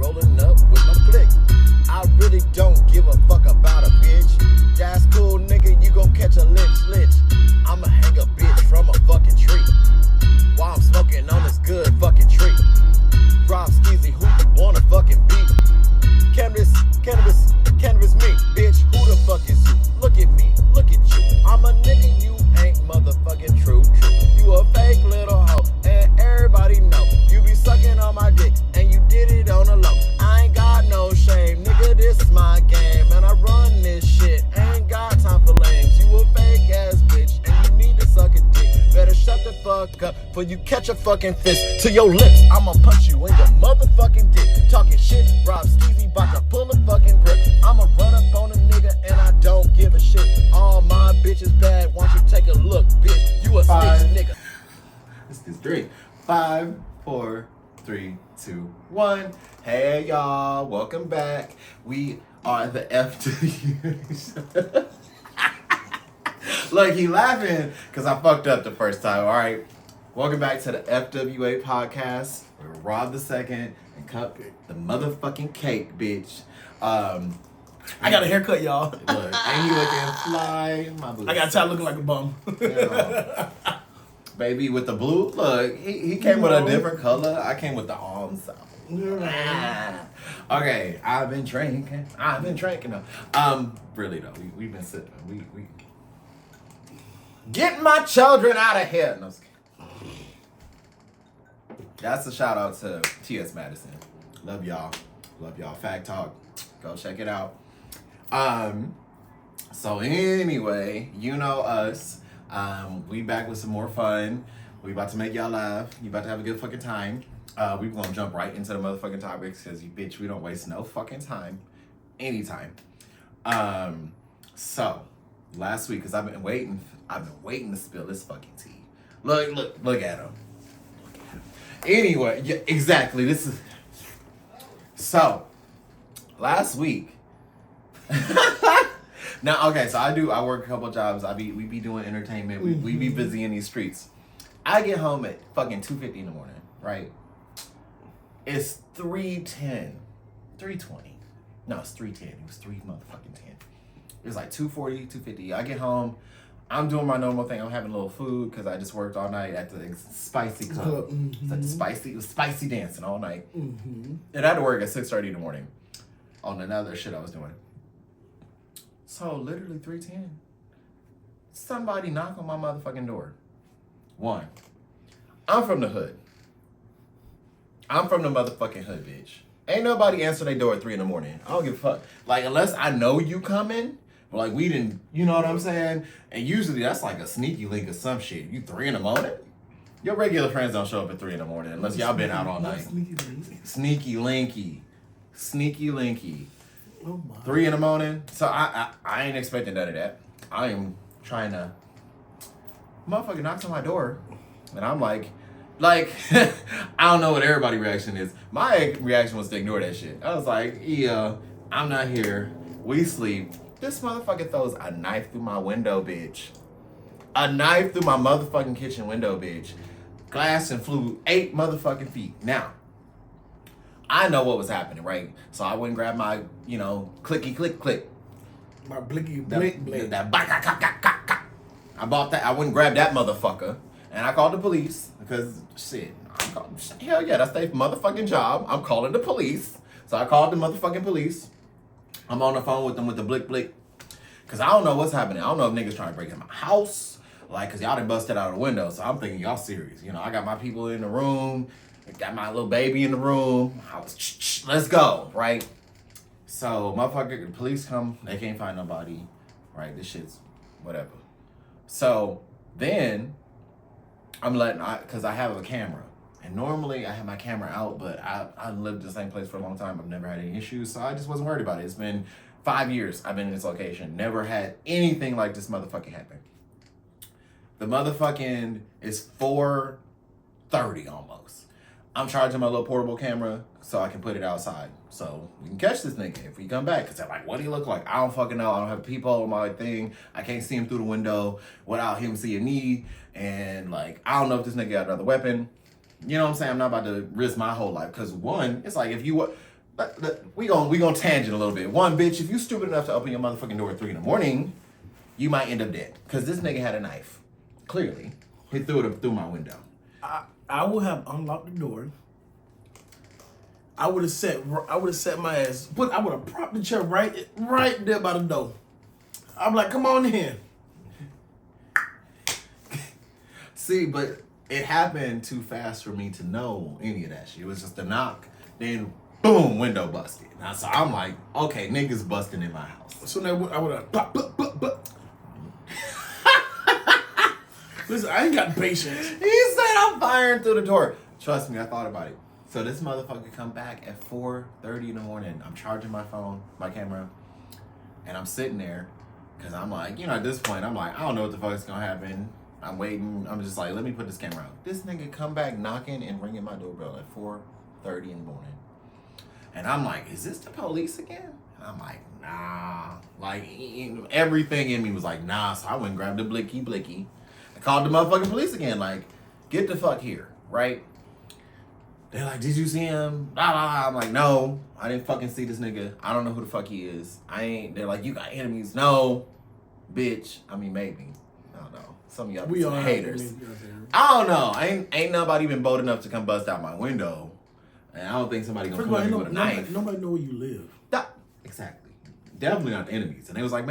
rolling up with my clique. I really don't give a fuck about a bitch. That's cool, nigga, you gon' catch a lich. I'ma hang a bitch from a fucking tree while I'm smoking on this good fucking tree. Rob Skeezy, who you wanna fucking beat? Cannabis me, bitch, who the fuck is you? Look at me, look at you. I'm a nigga, you ain't motherfucking true. You a fake little hoe, and everybody know. You be sucking on my dick, and you did it on the low. I ain't got no shame, nigga, this is my game. And I run this shit, ain't got time for lames. You a fake ass bitch, and you need to suck a dick. Better shut the fuck up, before you catch a fucking fist to your lips. I'ma punch you in your motherfucking dick. Talking shit, Rob Skeezy, bout to pull a fucking grip. I'ma run up on a nigga, and I don't give a shit. All my bitches bad, why don't you take a look, bitch? You a snitch, nigga. This is 3, 5, 4, 3, 2, 1. Hey y'all, welcome back. We are the FWA. Look, he laughing because I fucked up the first time. All right, welcome back to the FWA podcast. We're Rob the Second and Cupcake, the motherfucking cake, bitch. I got a haircut, y'all. Look, ain't you looking fly? My boots. I got tired looking like a bum. Yeah. Baby with the blue. Look, he came with a different color. I came with the ensemble. Okay, I've been drinking. Really though, we've been sitting. We get my children out of here. No, that's a shout out to T.S. Madison. Love y'all. Fact Talk. Go check it out. So anyway, you know us. We back with some more fun. We about to make y'all laugh. You about to have a good fucking time. We gonna jump right into the motherfucking topics because you bitch, we don't waste no fucking time. Anytime. So last week, because I've been waiting to spill this fucking tea. Look at him. Anyway, yeah, exactly. This is so last week. Now, okay, so I work a couple jobs. We be doing entertainment. We be busy in these streets. I get home at fucking 2:50 in the morning, right? It's 3:10, 3:20. No, it's 3:10. It was 3 motherfucking 10. It was like 2:40, 2:50. I get home. I'm doing my normal thing. I'm having a little food because I just worked all night at the spicy club. It's like it was spicy dancing all night. And I had to work at 6:30 in the morning on another shit I was doing. So literally 3:10, somebody knock on my motherfucking door. One, I'm from the hood. I'm from the motherfucking hood, bitch. Ain't nobody answer their door at 3 in the morning. I don't give a fuck. Like, unless I know you coming, but like we didn't, you know what I'm saying? And usually that's like a sneaky link or some shit. You 3 in the morning? Your regular friends don't show up at 3 in the morning unless y'all been out all night. Sneaky linky. Oh my. 3 in the morning. So I ain't expecting none of that. I am trying to. Motherfucker knocks on my door, and I'm like, I don't know what everybody's reaction is. My reaction was to ignore that shit. I was like, yeah, I'm not here. We sleep. This motherfucker throws a knife through my window, bitch. A knife through my motherfucking kitchen window, bitch. Glass and flew 8 motherfucking feet. Now, I know what was happening, right? So I went and grabbed my, clicky click. My blicky blink. I bought that. I went and grabbed that motherfucker. And I called the police because, hell yeah, that's their motherfucking job. I'm calling the police. So I called the motherfucking police. I'm on the phone with them with the blick. Because I don't know what's happening. I don't know if niggas trying to break in my house. Because y'all done busted out of the window. So I'm thinking y'all serious. I got my people in the room. I got my little baby in the room. Let's go, right? So, motherfucker, the police come. They can't find nobody, right? This shit's whatever. So, then, because I have a camera. And normally, I have my camera out, but I lived in the same place for a long time. I've never had any issues, so I just wasn't worried about it. It's been 5 years I've been in this location. Never had anything like this motherfucking happen. The motherfucking is 4:30 almost. I'm charging my little portable camera so I can put it outside. So we can catch this nigga if we come back. Because they're like, what do he look like? I don't fucking know. I don't have people on my thing. I can't see him through the window without him seeing me. And I don't know if this nigga got another weapon. You know what I'm saying? I'm not about to risk my whole life. Because one, it's like if you we gonna tangent a little bit. One, bitch, if you stupid enough to open your motherfucking door at 3 a.m, you might end up dead. Cause this nigga had a knife. Clearly, he threw it through my window. I would have unlocked the door. I would have set my ass. I would have propped the chair right there by the door. I'm like, come on in. See, but it happened too fast for me to know any of that shit. It was just a knock, then boom, window busted. Now, so I'm like, okay, niggas busting in my house. So now I would have pop. Listen, I ain't got patience. He said I'm firing through the door. Trust me, I thought about it. So this motherfucker come back at 4:30 in the morning. I'm charging my phone, my camera, and I'm sitting there because I'm like, at this point, I'm like, I don't know what the fuck is gonna happen. I'm waiting. I'm just like, let me put this camera out. This nigga come back knocking and ringing my doorbell at 4:30 in the morning. And I'm like, is this the police again? And I'm like, nah. Like, everything in me was like, nah. So I went and grabbed the blicky. I called the motherfucking police again. Like, get the fuck here, right? They're like, did you see him? Blah, blah, blah. I'm like, no. I didn't fucking see this nigga. I don't know who the fuck he is. They're like, you got enemies. No. Bitch. I mean, maybe. I don't know. Some of y'all we all haters. I don't know. Ain't nobody been bold enough to come bust out my window. And I don't think somebody gonna come at me with a knife. Nobody know where you live. Exactly. Definitely not the enemies. And they was like,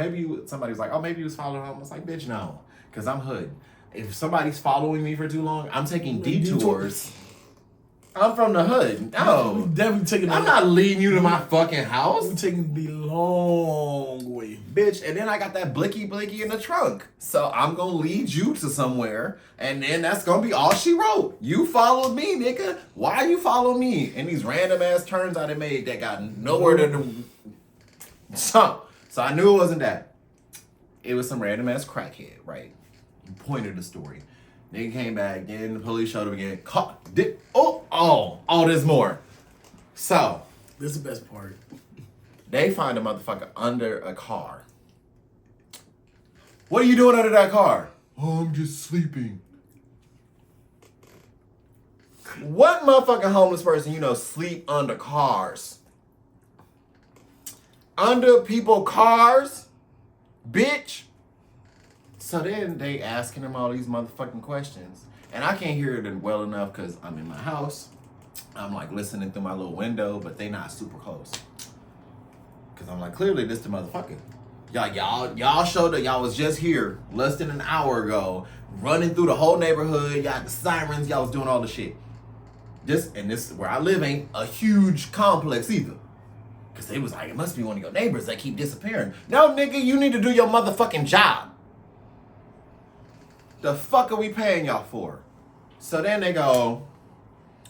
somebody was like, oh, maybe he was following him. I was like, bitch, no. Because I'm hood. If somebody's following me for too long, I'm taking detours. I'm from the hood. No. We definitely taking I'm not leading you to my fucking house. We taking the long way. Bitch, and then I got that blicky in the trunk. So I'm gonna lead you to somewhere, and then that's gonna be all she wrote. You followed me, nigga. Why you follow me? And these random ass turns I done made that got nowhere to do. So I knew it wasn't that. It was some random ass crackhead, right? Pointed the story. Nigga came back, then the police showed up again. There's more. So this is the best part. They find a motherfucker under a car. What are you doing under that car? Oh, I'm just sleeping. What motherfucking homeless person sleep under cars? Under people cars? Bitch. So then they asking him all these motherfucking questions. And I can't hear it well enough because I'm in my house. I'm like listening through my little window, but they not super close. Cause I'm like, clearly this the motherfucker. Y'all showed that y'all was just here less than an hour ago, running through the whole neighborhood. Y'all had the sirens, y'all was doing all the shit. This where I live ain't a huge complex either. Cause they was like, it must be one of your neighbors that keep disappearing. No, nigga, you need to do your motherfucking job. The fuck are we paying y'all for? So then they go,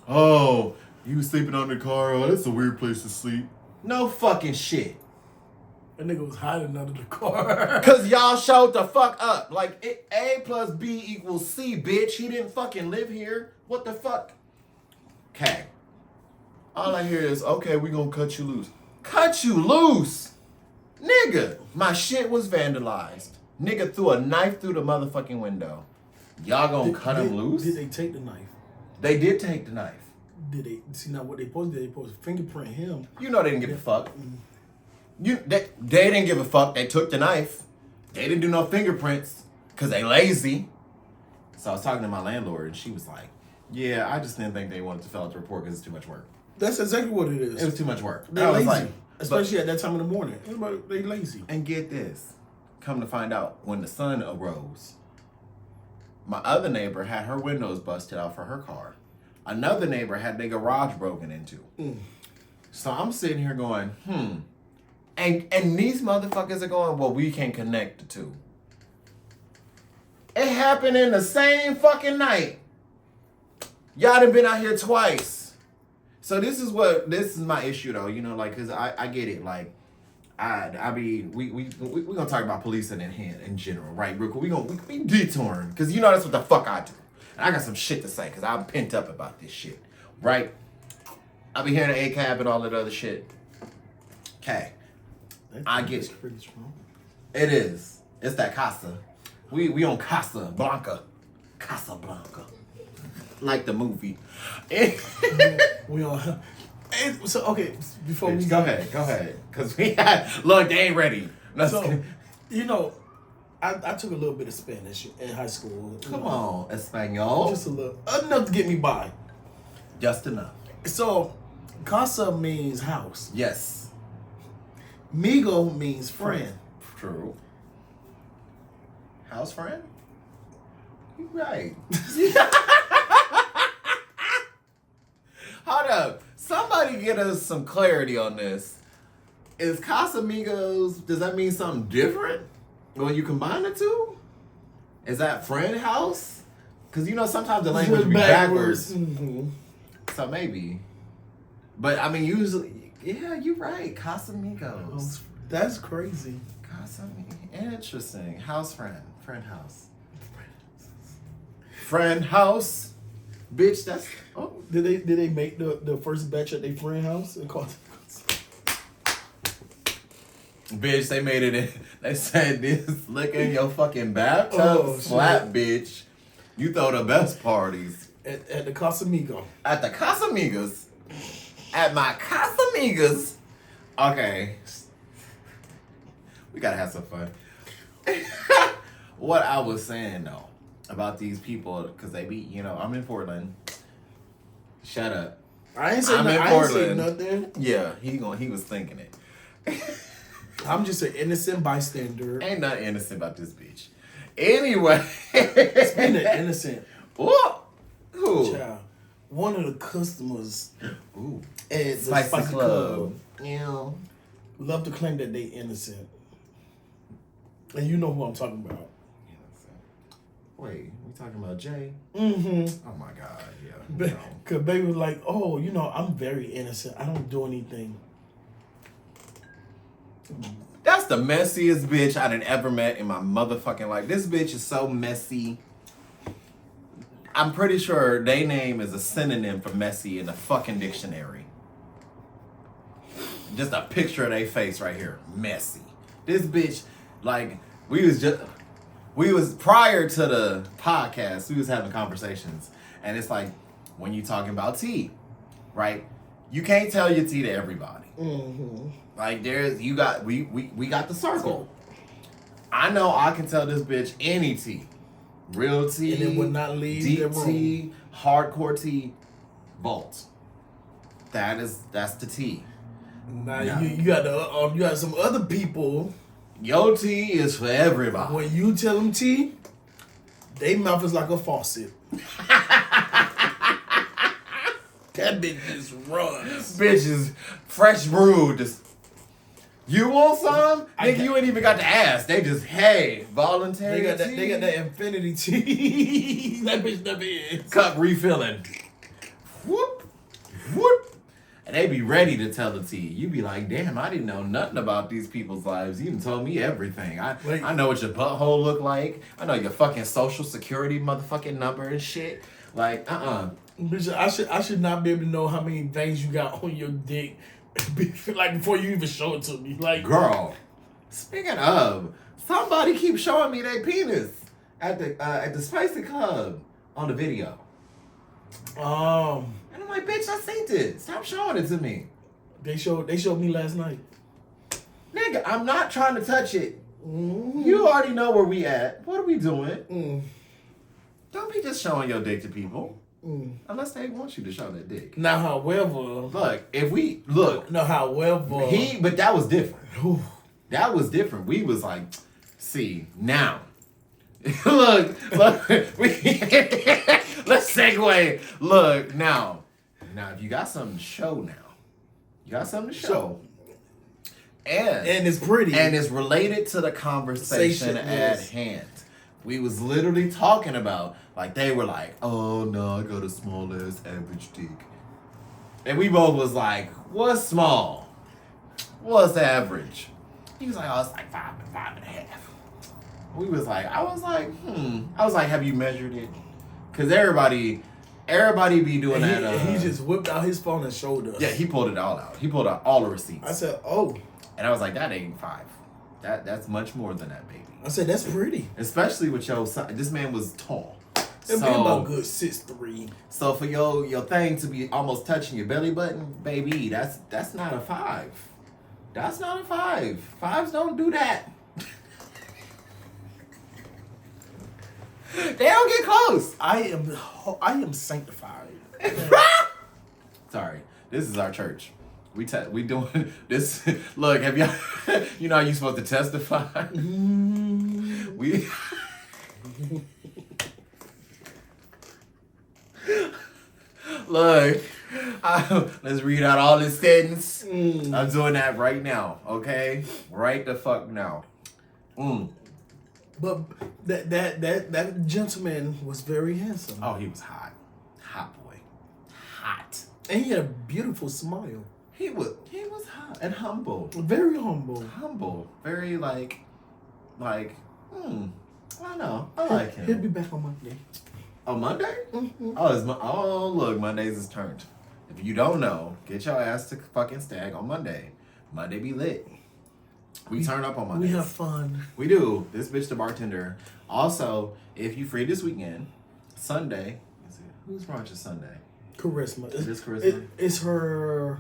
oh, you was sleeping under the car. Oh, that's a weird place to sleep. No fucking shit. That nigga was hiding under the car. Cause y'all showed the fuck up. Like, A plus B equals C, bitch. He didn't fucking live here. What the fuck? Okay. All I hear is, okay, we gonna cut you loose. Cut you loose? Nigga, my shit was vandalized. Nigga threw a knife through the motherfucking window. Y'all gonna cut him loose? Did they take the knife? They did take the knife. Did they see now what they posted? They posted fingerprint him. They didn't give a fuck. They didn't give a fuck. They took the knife. They didn't do no fingerprints because they lazy. So I was talking to my landlord and she was like, yeah, I just didn't think they wanted to fill out the report because it's too much work. That's exactly what it is. It was too much work. They're lazy. Especially at that time in the morning. They lazy. And get this. Come to find out, when the sun arose, my other neighbor had her windows busted out for her car. Another neighbor had their garage broken into. So I'm sitting here going, And these motherfuckers are going, well, we can connect the two. It happened in the same fucking night. Y'all done been out here twice. So this is my issue though, cause I get it. Like, we gonna talk about policing in general, right? Real quick. We detouring, because that's what the fuck I do. And I got some shit to say, because I'm pent up about this shit, right? I be hearing the ACAB and all that other shit. Okay. I get it. Pretty strong. It is. It's that Casa. We on Casablanca. Like the movie. We on So okay, before we Go ahead, cause we had look, they ain't ready. So, you know, I took a little bit of Spanish in high school. Come on, Espanol. Just a little, enough to get me by. Just enough. So, casa means house. Yes. Migo means friend. True. House friend? You right. Hold up. Somebody get us some clarity on this. Is Casamigos, does that mean something different when you combine the two? Is that friend house? Because you know sometimes the language be backwards. Mm-hmm. So maybe. But I mean, usually, yeah, you're right. Casamigos. That's crazy. Interesting. House friend. Friend house. Friend house. Bitch, that's... Oh. Did they make the first batch at their friend house and called it? Bitch, they made it in... They said this liquor in your fucking bathtub. Slap, bitch. You throw the best parties. At the Casamigo. At the Casamigos. At my Casamigos. Okay. We gotta have some fun. What I was saying though about these people, because they be, you know, I'm in Portland. Shut up. I ain't saying nothing. Yeah, he was thinking it. I'm just an innocent bystander. Ain't nothing innocent about this bitch. Anyway. Speaking of innocent. What? Who? Child, one of the customers Ooh. at the Spicy Club. Yeah. Love to claim that they innocent. And you know who I'm talking about. Wait, we talking about Jay? Mm-hmm. Oh my God, yeah. Because baby was like, oh, you know, I'm very innocent. I don't do anything. That's the messiest bitch I done ever met in my motherfucking life. This bitch is so messy. I'm pretty sure their name is a synonym for messy in the fucking dictionary. Just a picture of their face right here. Messy. This bitch, like, we was prior to the podcast, we was having conversations. And it's like, when you talking about tea, right? You can't tell your tea to everybody. Mm-hmm. Like we got the circle. I know I can tell this bitch any tea. Real tea, and it would not leave deep the room. tea, hardcore tea, vault. That's the tea. Now you got some other people. Your tea is for everybody. When you tell them tea, they mouth is like a faucet. That bitch just runs. Bitch is fresh brewed. Just, you want some? Nigga, you ain't even got to ask. They just, hey, voluntary tea. They got that infinity tea. That bitch never is. Cup refilling. Whoop. Whoop. And they be ready to tell the tea. You be like, damn, I didn't know nothing about these people's lives. You done told me everything. I know what your butthole look like. I know your fucking social security motherfucking number and shit. Like, Bitch, I should not be able to know how many veins you got on your dick, like before you even show it to me. Like, girl, speaking of, somebody keeps showing me their penis at the Spicy Club on the video. And I'm like, bitch, I seen it. Stop showing it to me. They showed me last night. Nigga, I'm not trying to touch it. Mm-hmm. You already know where we at. What are we doing? Don't be just showing your dick to people. Unless they want you to show that dick. Now, however... Look, if we... Look. No, however... But that was different. That was different. We was like, see, now. look, let's segue. Look, now. Now, if you got something to show now. You got something to show. And it's pretty. And it's related to the conversation at hand. We was literally talking about, like, they were like, oh, no, I got a small-ass average dick. And we both was like, what's small? What's average? He was like, oh, it's like 5 and 5.5. We was like, I was like, have you measured it? Because everybody be doing that. He just whipped out his phone and showed us. Yeah, he pulled it all out. He pulled out all the receipts. I said, oh. And I was like, that ain't 5. That's much more than that, baby. I said, that's pretty. Especially with your size. This man was tall. It'd be about good 6'3". So for your thing to be almost touching your belly button, baby, that's not a 5. That's not a 5. 5s don't do that. They don't get close. I am sanctified. Sorry, this is our church. We doing this. Look, have y'all? You know how you supposed to testify? We. Look, let's read out all this sentence. I'm doing that right now. Okay, right the fuck now. But that gentleman was very handsome. Oh, he was hot, hot boy, hot. And he had a beautiful smile. He was hot and humble. Very humble. Humble. Very like, I don't know. I like him. He'll be back on Monday. On Monday? Mm-hmm. Oh, look, Mondays is turned. If you don't know, get your ass to fucking Stag on Monday. Monday be lit. We turn up on Monday. We have fun. We do. This bitch the bartender. Also, if you free this weekend, Sunday. Whose brunch is Sunday? Charisma. It is Charisma. It's her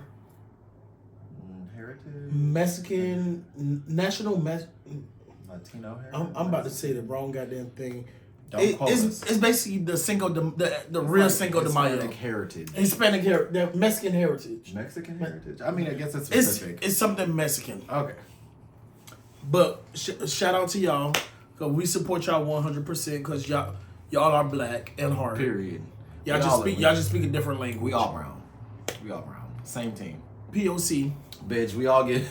heritage. Mexican Latino heritage. I'm about to say the wrong goddamn thing. It's basically the Cinco the real like Cinco de Mayo. Hispanic heritage. Hispanic heritage. The Mexican heritage. Mexican heritage. I mean, I guess it's specific. It's something Mexican. Okay. But shout out to y'all, cause we support y'all 100%. Cause y'all are black and hard. Period. Y'all just speak a different language. We all brown. Same team. POC. Bitch, we all get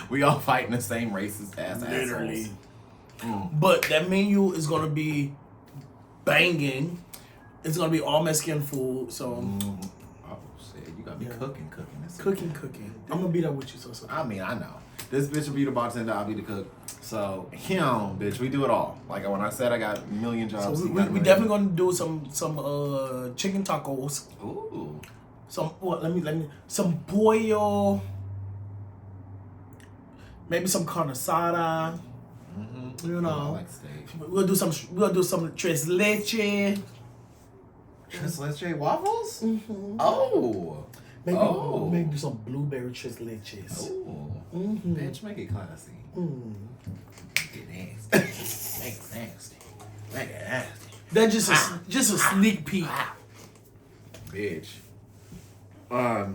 we all fighting the same racist ass Literally. assholes. But that menu is gonna be banging. It's gonna be all Mexican food. So oh shit, you gotta be cooking. That's cooking. I'm gonna be there with you. So. I mean, I know. This bitch will be the bartender, I'll be the cook. So, bitch, we do it all. Like when I said I got a million jobs. So we definitely gonna do some chicken tacos. Ooh. Let me some pollo. Maybe some carne asada. Mm-hmm. You know. I like steak. We'll do some tres leche. Tres leche waffles? Mm-hmm. Oh. Maybe do some blueberry tres leches. Oh. Mm-hmm. Bitch, make it classy. Make it nasty. Make it nasty. That's just a sneak peek. Bitch. I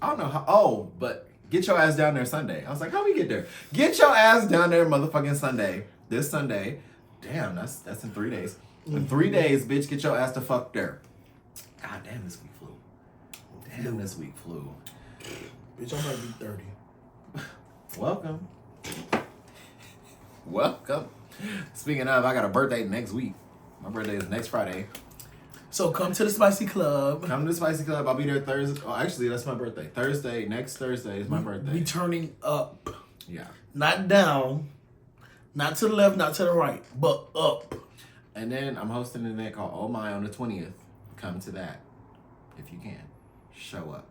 don't know how. Oh, but get your ass down there Sunday. I was like, how we get there? Get your ass down there motherfucking Sunday. This Sunday. Damn, that's in 3 days. In 3 days, bitch, get your ass to fuck there. God damn, this week flew. This week flew. Bitch, I might be 30. Welcome. Speaking of, I got a birthday next week. My birthday is next Friday. So come to the Spicy Club. Come to the Spicy Club. I'll be there Thursday. Oh, actually, that's my birthday. Next Thursday is my birthday. We turning up. Yeah. Not down. Not to the left, not to the right, but up. And then I'm hosting an event called Oh My on the 20th. Come to that if you can. Show up.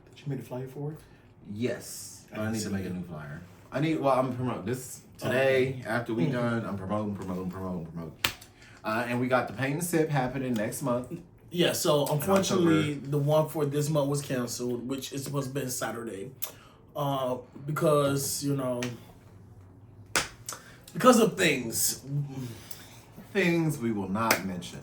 Did you make a flyer for it? Yes. But I need to make a new flyer. I'm promoting this today. After we done, I'm promoting. And we got the paint and sip happening next month. Yeah, so unfortunately, the one for this month was canceled, which is supposed to be Saturday. Because, because of things. Things we will not mention.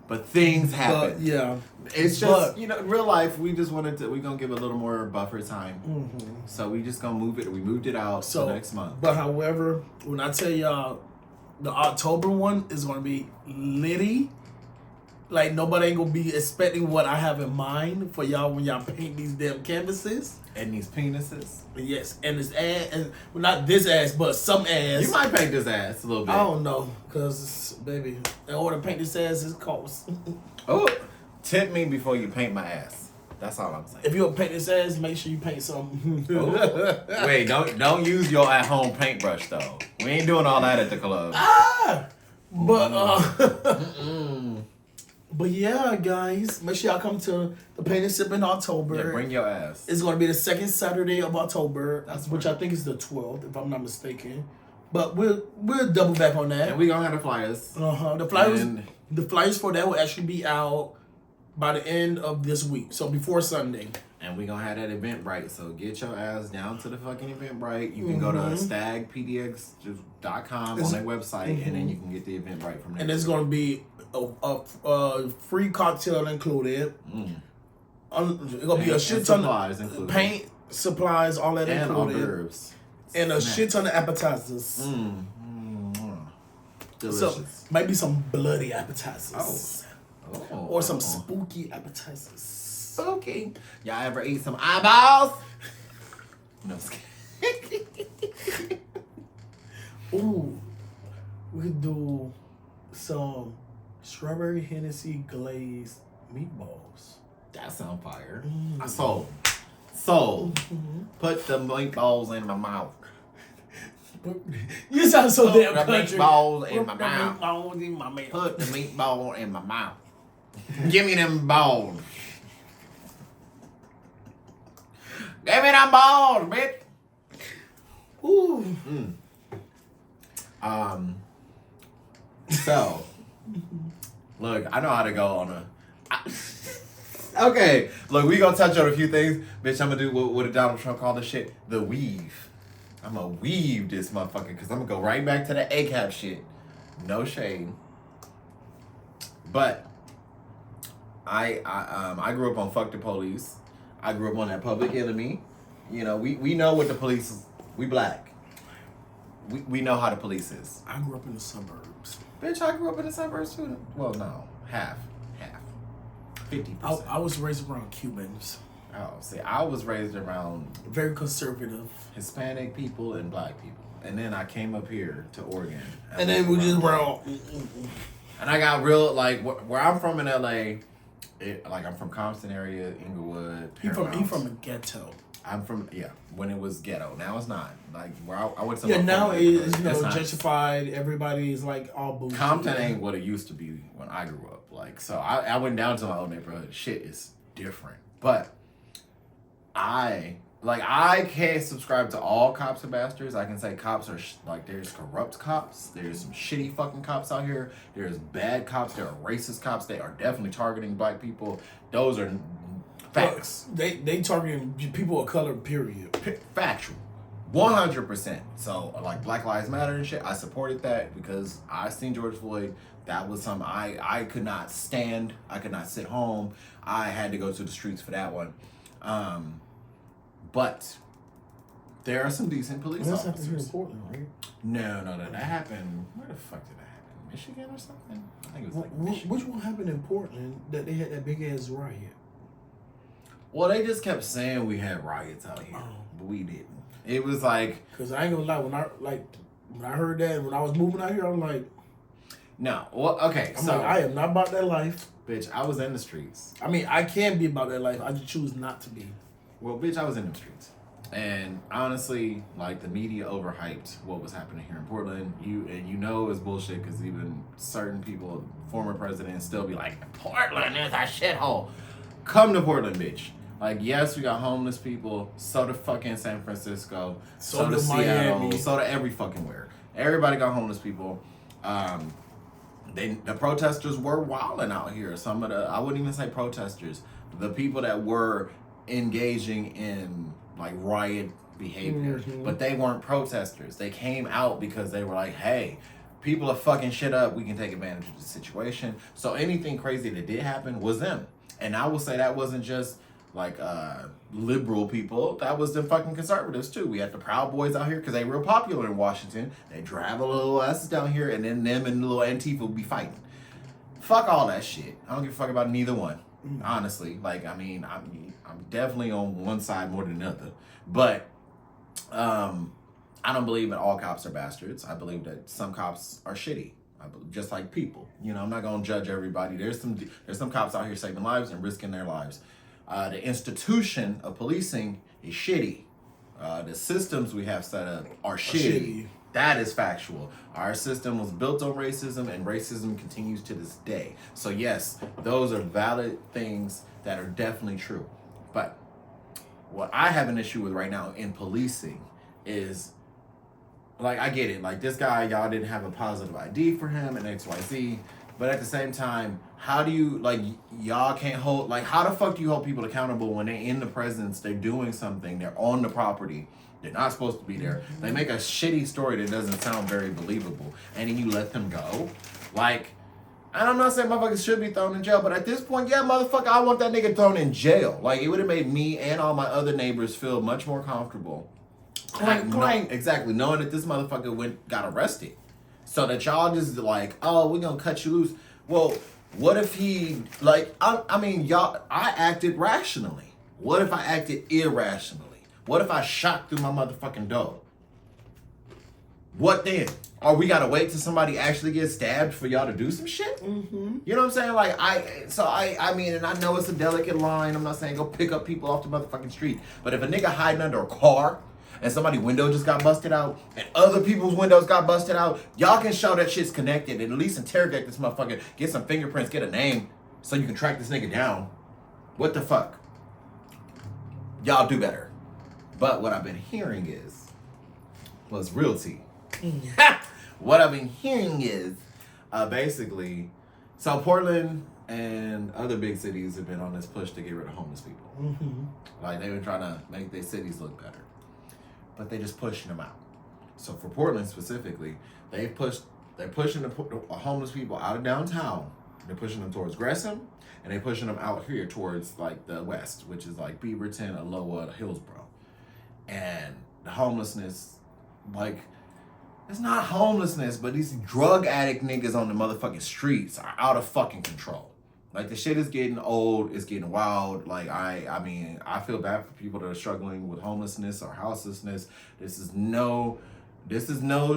But things happen. Yeah. It's just, real life, we just we're going to give a little more buffer time. Mm-hmm. So we just going to move it. We moved it out to next month. But however, when I tell y'all, the October one is going to be litty. Like, nobody ain't going to be expecting what I have in mind for y'all when y'all paint these damn canvases. And these penises. Yes, and this ass, and well, not this ass, but some ass. You might paint this ass a little bit. I don't know, because, baby, in order to paint this ass, it costs. Oh, tip me before you paint my ass. That's all I'm saying. If you don't paint this ass, make sure you paint something. Wait, don't use your at-home paintbrush, though. We ain't doing all that at the club. But yeah, guys, make sure y'all come to the Paint and Sip in October. Yeah, bring your ass. It's going to be the second Saturday of October, That's which I think is the 12th, if I'm not mistaken. But we'll double back on that. And we gonna have the flyers. The flyers for that will actually be out by the end of this week. So before Sunday. And we gonna have that Eventbrite. So get your ass down to the fucking Eventbrite. You can go to stagpdx.com on their website, and then you can get the Eventbrite from there. And there's gonna be a free cocktail included. It's gonna be a shit ton of paint, supplies, all that and included. hors d'oeuvres. And a shit ton of appetizers. Delicious. So maybe some bloody appetizers. Or some spooky. spooky appetizers. Spooky. Y'all ever eat some eyeballs? No, I'm just kidding. Ooh, we could do some strawberry Hennessy glazed meatballs. That sound fire. I sold. Put the meatballs in my mouth. You sound so damn the country. Meatballs in my mouth. Meatballs in my mouth. Put the meatball in my mouth. Give me them balls. Give me them balls, bitch. Ooh. So, look, I know how to go on a. Okay, look, we gonna touch on a few things, bitch. I'm gonna do what did Donald Trump call this shit? The weave. I'm gonna weave this motherfucker because I'm gonna go right back to the ACAB shit. No shade. But I grew up on Fuck the Police. I grew up on that Public Enemy. You know, we know what the police is. We black. We know how the police is. I grew up in the suburbs. Bitch, I grew up in the suburbs too. Well, no, half. 50%. I was raised around Cubans. Oh, see, I was raised around very conservative Hispanic people and black people. And then I came up here to Oregon. And then we just were and I got real, like, where I'm from in LA, I'm from Compton area, Inglewood, He from a ghetto. I'm from, when it was ghetto. Now it's not. Like, where I went to... Yeah, now it's, gentrified. Everybody's, like, all bougie. Compton ain't what it used to be when I grew up. Like, so I went down to my old neighborhood. Shit is different. But I can't subscribe to all cops are bastards. I can say cops are, there's corrupt cops. There's some shitty fucking cops out here. There's bad cops. There are racist cops. They are definitely targeting black people. Those are facts. Well, they targeting people of color, period. Factual. 100%. So, like, Black Lives Matter and shit, I supported that because I seen George Floyd. That was something I could not stand. I could not sit home. I had to go to the streets for that one. But there are some decent police officers. That's happened here in Portland, right? No. That happened. Where the fuck did that happen? Michigan or something? I think it was like Michigan. Which one happened in Portland that they had that big ass riot? Well, they just kept saying we had riots out here, but we didn't. It was like... Because I ain't gonna lie, when I heard that, when I was moving out here, I was like... No. Well, okay, I'm like, I am not about that life. Bitch, I was in the streets. I mean, I can be about that life. I just choose not to be. Well, bitch, I was in the streets. And honestly, like, the media overhyped what was happening here in Portland. You know it's bullshit because even certain people, former presidents, still be like, Portland is a shithole. Come to Portland, bitch. Like, yes, we got homeless people. So do fucking San Francisco. So do Seattle. Miami. So do every fucking where. Everybody got homeless people. The protesters were wilding out here. Some of I wouldn't even say protesters. The people that were engaging in, like, riot behavior. But they weren't protesters. They came out because they were like, hey, people are fucking shit up. We can take advantage of the situation. So anything crazy that did happen was them. And I will say that wasn't just like liberal people. That was the fucking conservatives too. We had the Proud Boys out here because they real popular in Washington. They drive a little asses down here, and then them and the little Antifa will be fighting. Fuck all that shit. I don't give a fuck about neither one. Honestly, like, I mean, I'm definitely on one side more than another. But I don't believe that all cops are bastards. I believe that some cops are shitty. Just like people. You know, I'm not gonna judge everybody. There's some cops out here saving lives and risking their lives. The institution of policing is shitty. The systems we have set up are shitty. That is factual. Our system was built on racism, and racism continues to this day. So yes, those are valid things that are definitely true. But what I have an issue with right now in policing is like, I get it. Like, this guy, y'all didn't have a positive ID for him and XYZ. But at the same time, how do you, like, y'all can't hold, like, how the fuck do you hold people accountable when they're in the presence, they're doing something, they're on the property, they're not supposed to be there. They make a shitty story that doesn't sound very believable, and then you let them go? Like, I'm not saying motherfuckers should be thrown in jail, but at this point, yeah, motherfucker, I want that nigga thrown in jail. Like, it would have made me and all my other neighbors feel much more comfortable. Exactly, knowing that this motherfucker got arrested. So that y'all just like, oh, we're gonna cut you loose. Well, what if he, like, I mean, y'all, I acted rationally. What if I acted irrationally? What if I shot through my motherfucking door? What then? Or we gotta wait till somebody actually gets stabbed for y'all to do some shit? Mm-hmm. You know what I'm saying? Like, I mean, and I know it's a delicate line. I'm not saying go pick up people off the motherfucking street. But if a nigga hiding under a car, and somebody's window just got busted out, and other people's windows got busted out, y'all can show that shit's connected and at least interrogate this motherfucker, get some fingerprints, get a name, so you can track this nigga down. What the fuck? Y'all do better. But what I've been hearing was realty. What I've been hearing is, basically, so Portland and other big cities have been on this push to get rid of homeless people. Mm-hmm. Like, they've been trying to make their cities look better. But they just pushing them out. So for Portland specifically, they're pushing the homeless people out of downtown. They're pushing them towards Gresham, and they're pushing them out here towards like the west, which is like Beaverton, Aloha, Hillsborough. And the homelessness, like, it's not homelessness, but these drug addict niggas on the motherfucking streets are out of fucking control. Like, the shit is getting old, it's getting wild. Like, I mean, I feel bad for people that are struggling with homelessness or houselessness. This is no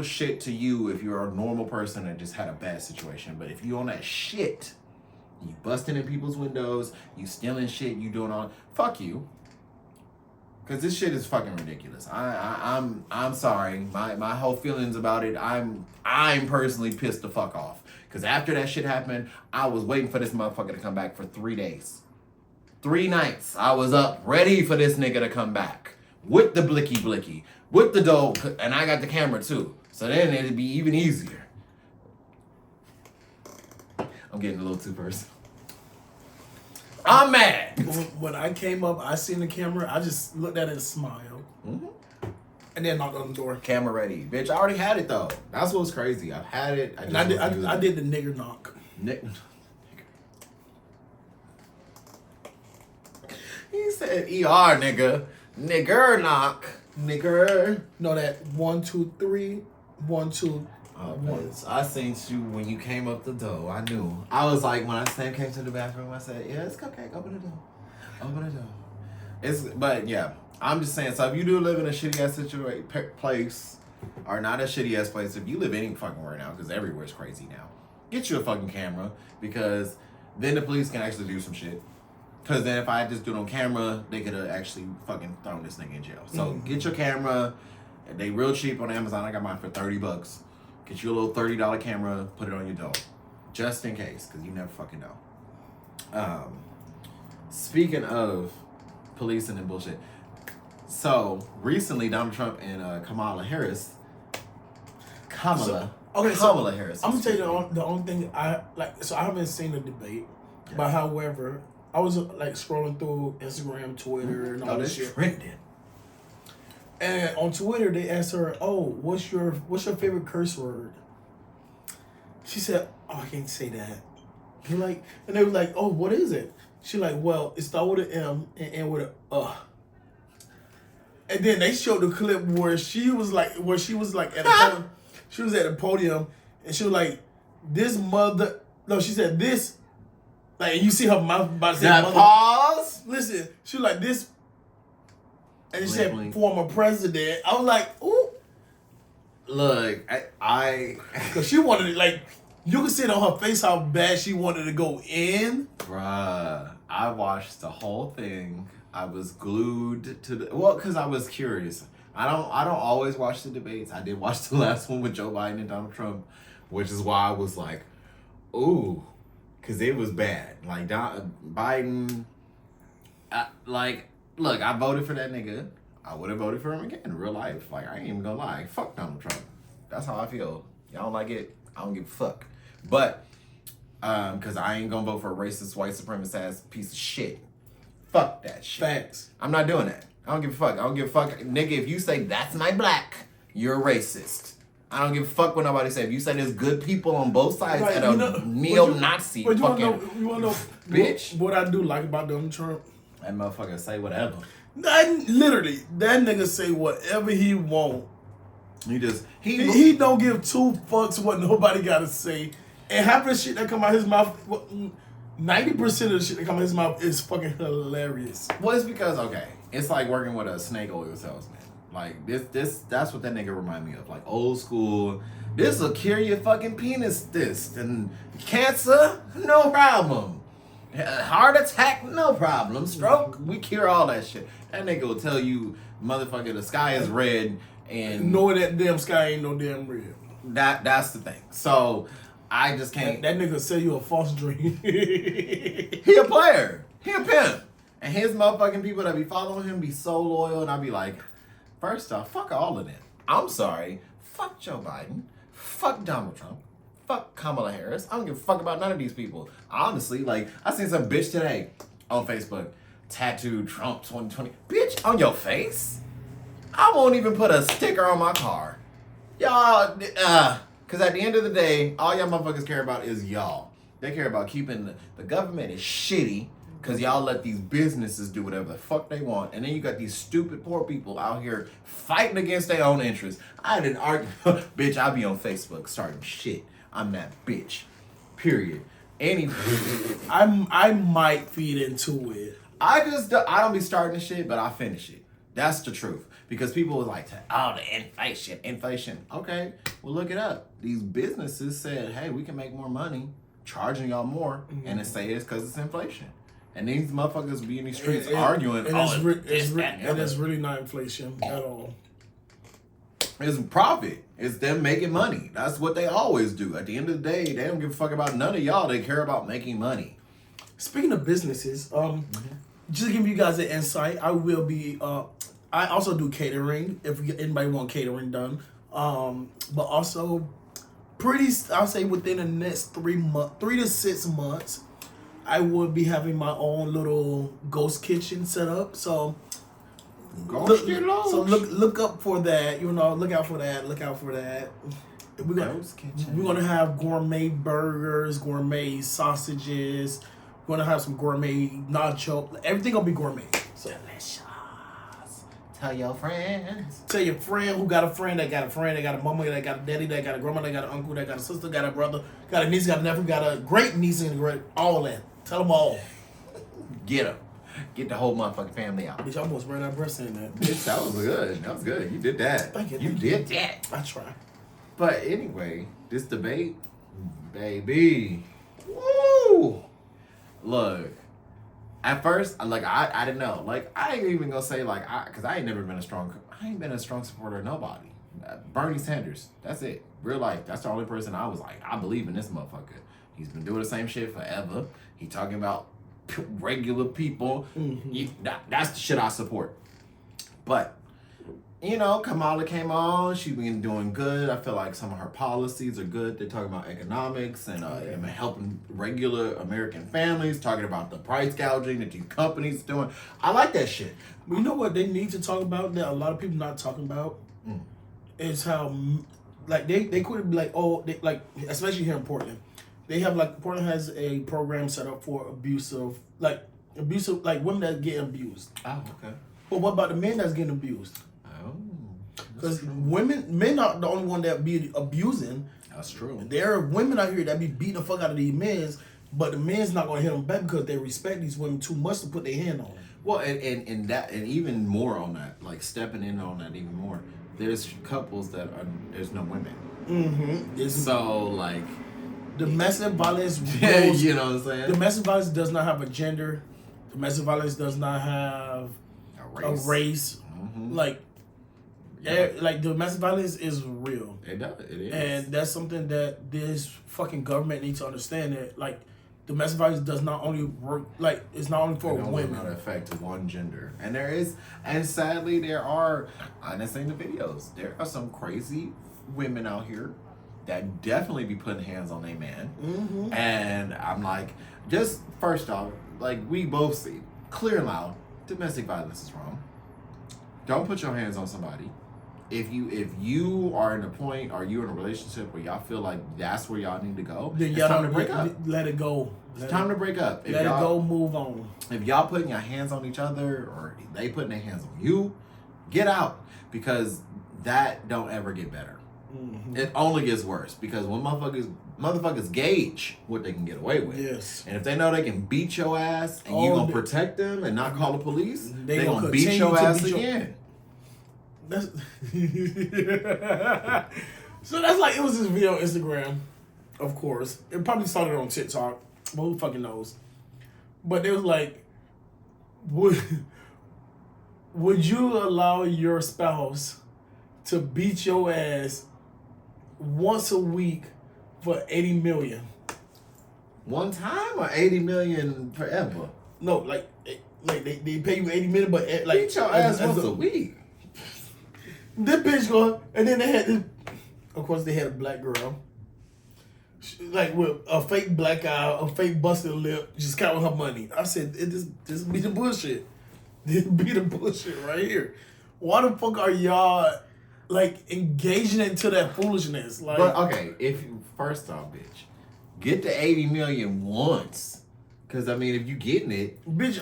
shit to you if you're a normal person that just had a bad situation. But if you on that shit, you busting in people's windows, you stealing shit, you doing all, fuck you. Cause this shit is fucking ridiculous. I'm sorry. My whole feelings about it, I'm personally pissed the fuck off. Cause after that shit happened, I was waiting for this motherfucker to come back for 3 days. 3 nights. I was up ready for this nigga to come back. With the blicky, with the dough, and I got the camera too. So then it'd be even easier. I'm getting a little too personal. I'm mad. When I came up, I seen the camera. I just looked at it and smiled. Mm-hmm. And then knocked on the door. Camera ready. Bitch, I already had it though. That's what's crazy. I've had it. I did the nigger knock. He said ER, nigga. Nigger knock. Nigger. No, that 1, 2, 3, 1, 2. Oh, bitch. I seen you when you came up the door. I knew. I was like, when I came to the bathroom, I said, yeah, it's Cupcake. Open the door. Open the door. But yeah, I'm just saying, so if you do live in a shitty ass place, or not a shitty ass place, if you live any fucking where now, because everywhere's crazy now, get you a fucking camera, because then the police can actually do some shit. Because then if I just do it on camera, they could have actually fucking thrown this nigga in jail. So get your camera. They real cheap on Amazon. I got mine for $30. Get you a little $30 camera, put it on your door. Just in case, because you never fucking know. Speaking of policing and bullshit. So, recently, Donald Trump and Kamala Harris. Kamala Harris. I'm going to tell you the only thing I haven't seen the debate. Yeah. But however, I was like scrolling through Instagram, Twitter, and all this shit. Trending. And on Twitter, they asked her, "Oh, what's your favorite curse word?" She said, "Oh, I can't say that." And they were like, "Oh, what is it?" She like, "Well, it starts with an M and end with a." And then they showed the clip where she was like at the podium. She was at the podium, and she was like, "This mother." No, she said this. Like, you see her mouth about to say that mother. Pause. Listen, she was like this. And she said, former president. I was like, ooh. Look, I because she wanted it, like, you could see it on her face how bad she wanted to go in. Bruh, I watched the whole thing. I was glued to because I was curious. I don't always watch the debates. I did watch the last one with Joe Biden and Donald Trump, which is why I was like, ooh, because it was bad. Like, Biden, look, I voted for that nigga. I would have voted for him again in real life. Like, I ain't even gonna lie. Fuck Donald Trump. That's how I feel. Y'all don't like it? I don't give a fuck. But, because I ain't gonna vote for a racist, white supremacist ass piece of shit. Fuck that shit. Facts. I'm not doing that. I don't give a fuck. I don't give a fuck. Nigga, if you say that's my black, you're a racist. I don't give a fuck what nobody say. If you say there's good people on both sides Right, at a neo-Nazi you fucking wanna know bitch. What I do like about Donald Trump? That motherfucker say whatever. Literally, that nigga say whatever he want. He don't give two fucks what nobody gotta say. And half the shit that come out his mouth, 90% of the shit that come out his mouth is fucking hilarious. Well, it's because, okay, it's like working with a snake oil salesman. Like, that's what that nigga remind me of. Like, old school, this will cure your fucking penis cyst. And cancer, no problem. Heart attack, no problem. Stroke, we cure all that shit. That nigga will tell you, motherfucker, the sky is red. And knowing that damn sky ain't no damn red. That's the thing. So, I just can't. That nigga sell you a false dream. He a player. He a pimp. And his motherfucking people that be following him be so loyal. And I be like, first off, fuck all of them. I'm sorry. Fuck Joe Biden. Fuck Donald Trump. Fuck Kamala Harris. I don't give a fuck about none of these people. Honestly, like, I seen some bitch today on Facebook. Tattooed Trump 2020. Bitch, on your face? I won't even put a sticker on my car. Y'all, because at the end of the day, all y'all motherfuckers care about is y'all. They care about keeping the government is shitty because y'all let these businesses do whatever the fuck they want. And then you got these stupid poor people out here fighting against their own interests. I didn't argue. Bitch, I be on Facebook starting shit. I'm that bitch. Period. Anyway. I might feed into it. I don't be starting the shit, but I finish it. That's the truth. Because people was like, oh, the inflation. Okay, well, look it up. These businesses said, hey, we can make more money charging y'all more. Mm-hmm. And they say it's because it's inflation. And these motherfuckers be in these streets arguing. And it's really not inflation at all. It's profit. It's them making money. That's what they always do. At the end of the day, they don't give a fuck about none of y'all. They care about making money. Speaking of businesses, just to give you guys an insight, I will be... I also do catering if anybody want catering done. But also I'll say within the next 3 to 6 months, I will be having my own little ghost kitchen set up. So look up for that. Look out for that. We're gonna have gourmet burgers, gourmet sausages. We're gonna have some gourmet nacho. Everything gonna be gourmet. So delicious. Tell your friends. Tell your friend who got a friend that got a friend, that got a mama, that got a daddy, that got a grandma, that got an uncle, that got a sister, got a brother, got a niece, got a nephew, got a great niece and a great, all that. Tell them all. Get them. Get the whole motherfucking family out. Bitch, I almost ran out of breath saying that. Bitch, that was good. That was good. You did that. Thank you. You did that. I try. But anyway, this debate, baby. Woo! Look. At first, like, I didn't know. Like, I ain't even gonna say, like, because I ain't been a strong supporter of nobody. Bernie Sanders. That's it. Real life. That's the only person I was like, I believe in this motherfucker. He's been doing the same shit forever. He talking about regular people. Mm-hmm. That's the shit I support. But, Kamala came on. She been doing good. I feel like some of her policies are good. They're talking about economics and helping regular American families, talking about the price gouging that these companies doing. I like that shit. You know what they need to talk about that a lot of people not talking about? Is how, like, they could be like, especially here in Portland. They have, like, Portland has a program set up for abusive, like, women that get abused. Oh, okay. But what about the men that's getting abused? Because men are the only one that be abusing. That's true. There are women out here that be beating the fuck out of these men, but the men's not gonna hit them back because they respect these women too much to put their hand on them. Well, and even more on that, like stepping in on that even more. There's couples that there's no women. Mm-hmm. So like domestic violence. You know what I'm saying? Domestic violence does not have a gender. Domestic violence does not have a race. Mm-hmm. Like domestic violence is real. It does. It is. And that's something that this fucking government needs to understand, that like domestic violence does not only work, like, it's not only for It only women. not affect one gender. And there is, and sadly there are, I've seen the videos, there are some crazy women out here that definitely be putting hands on their man. Mm-hmm. And I'm like, just first off, like we both see, clear and loud, domestic violence is wrong. Don't put your hands on somebody. If you are in a point, or you in a relationship where y'all feel like that's where y'all need to go, Then it's y'all time to don't break up. let it go. It's time to break up. Let it go. Move on. If y'all putting your hands on each other, or they putting their hands on you, get out, because that don't ever get better. Mm-hmm. It only gets worse, because when motherfuckers gauge what they can get away with. Yes. And if they know they can beat your ass and you gonna protect them and not call the police, they gonna beat continue your to ass beat again. That's so that's like, it was this video on Instagram, of course. It probably started on TikTok, but who fucking knows? But it was like, would you allow your spouse to beat your ass once a week for 80 million? One time, or 80 million forever? No, like they pay you 80 million, but like Beat your ass once a week. This bitch going, and then they had this. Of course, they had a black girl, like with a fake black eye, a fake busted lip, just counting her money. I said, this be the bullshit. This be the bullshit right here. Why the fuck are y'all like engaging into that foolishness? Like, But okay, if you, first off, bitch, get the 80 million once, because I mean, if you getting it, bitch,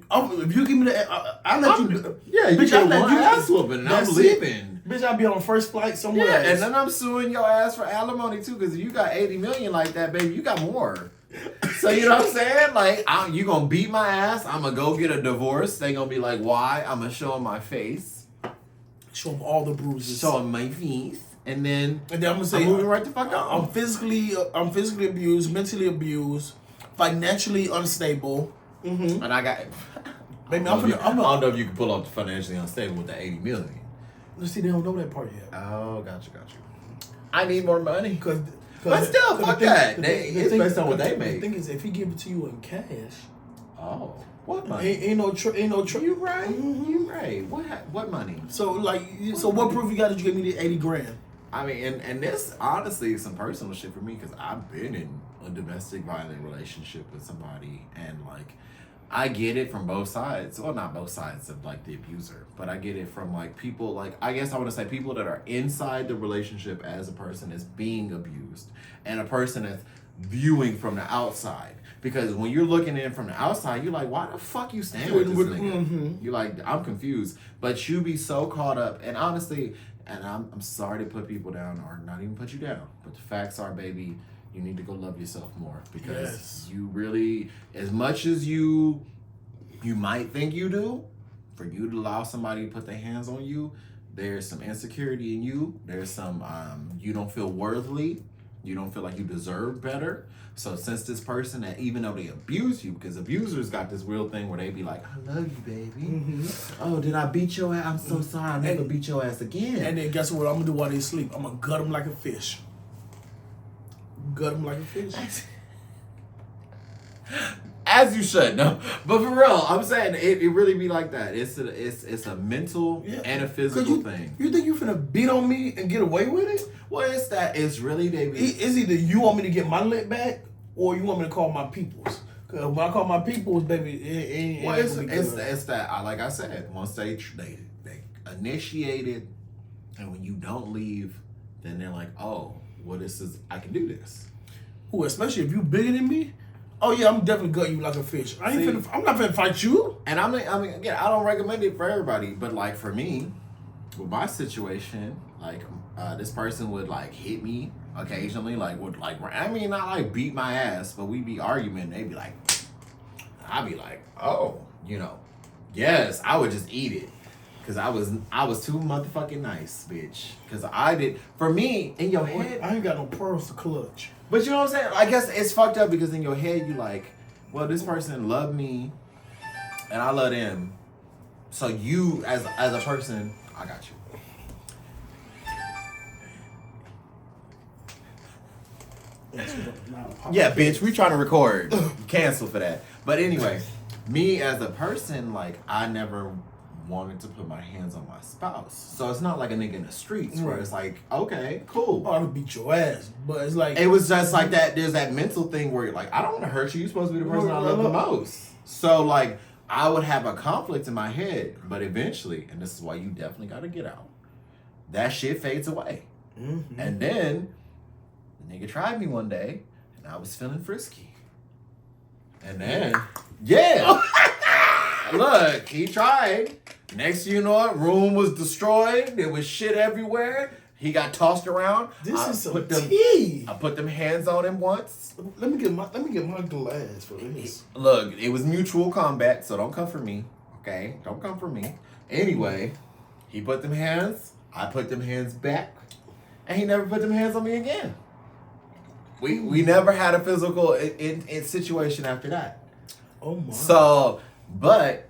if you give me the, I let you. Yeah, you bitch, get I let one you ass whooping, and I'm that's leaving. it. Bitch, I'll be on first flight somewhere Yeah, else. and then I'm suing your ass for alimony too, because if you got 80 million like that, baby, you got more. So you know what I'm saying? Like, you gonna beat my ass, I'm gonna go get a divorce. They gonna be like, why? I'm gonna show them my face. Show them all the bruises. Show them my face. And then I'm gonna say, I'm moving right the fuck up. I'm physically abused, mentally abused, financially unstable. Mm-hmm. And I got... Baby, I don't know if you can pull off the financially unstable with the 80 million. Let's see, they don't know that part yet. Oh, got you. I need more money. But still, fuck that. It's based on what they make. The thing is, if he give it to you in cash, oh, what money? ain't no You right? Mm-hmm. You right? What money? So like, what proof you got that you gave me the 80 grand? I mean, and this honestly is some personal shit for me, because I've been in a domestic violent relationship with somebody, and like, I get it from both sides. Well, not both sides of like the abuser, but I get it from like people, like, I guess I want to say people that are inside the relationship as a person is being abused, and a person that's viewing from the outside. Because when you're looking in from the outside, you're like, why the fuck you stand with this nigga? Mm-hmm. You're like, I'm confused. But you be so caught up, and honestly, and I'm sorry to put people down, or not even put you down, but the facts are, baby, you need to go love yourself more, because you really, as much as you might think you do, for you to allow somebody to put their hands on you, there's some insecurity in you. There's some, you don't feel worthy. You don't feel like you deserve better. So since this person, that even though they abuse you, because abusers got this real thing where they be like, I love you, baby. Mm-hmm. Oh, did I beat your ass? I'm so sorry. I'll never beat your ass again. And then guess what I'm gonna do while they sleep? I'm gonna gut them like a fish. Gut them like a fish. As you should, no. But for real, I'm saying it really be like that. It's a mental and a physical thing. You think you finna beat on me and get away with it? Well, it's that. It's really, baby. It's either you want me to get my lick back, or you want me to call my peoples. Cause when I call my peoples, baby, it well, ain't gonna be good. it's that. Like I said, once they initiate it, and when you don't leave, then they're like, oh, well, this is, I can do this. Ooh, especially if you bigger than me. Oh yeah, I'm definitely gutting you like a fish. I'm not finna fight you. And I mean, again, I don't recommend it for everybody, but like for me, with my situation, like this person would like hit me occasionally, like would like, I mean, not like beat my ass, but we'd be arguing. They'd be like, I'd be like, oh, you know, yes, I would just eat it. Cause I was too motherfucking nice, bitch. Cause I did, for me, in your head, I ain't got no pearls to clutch. But you know what I'm saying? I guess it's fucked up, because in your head you like, well, this person loved me and I love them. So you, as a person, I got you. Yeah, bitch, we trying to record. Cancel for that. But anyway, me as a person, like, I never wanted to put my hands on my spouse. So it's not like a nigga in the streets where it's like, okay, cool. I ought to beat your ass. But it's like... It was just like that. There's that mental thing where you're like, I don't want to hurt you. You're supposed to be the person I love the most. So, like, I would have a conflict in my head. But eventually, and this is why you definitely got to get out, that shit fades away. Mm-hmm. And then, the nigga tried me one day, and I was feeling frisky. And then, yeah. Look, he tried. Next thing you know what, room was destroyed. There was shit everywhere. He got tossed around. This is some tea. I put them hands on him once. Let me get my glass for this. Look, it was mutual combat, so don't come for me. Okay? Don't come for me. Anyway, he put them hands. I put them hands back. And he never put them hands on me again. We never had a physical in situation after that. Oh my. So, but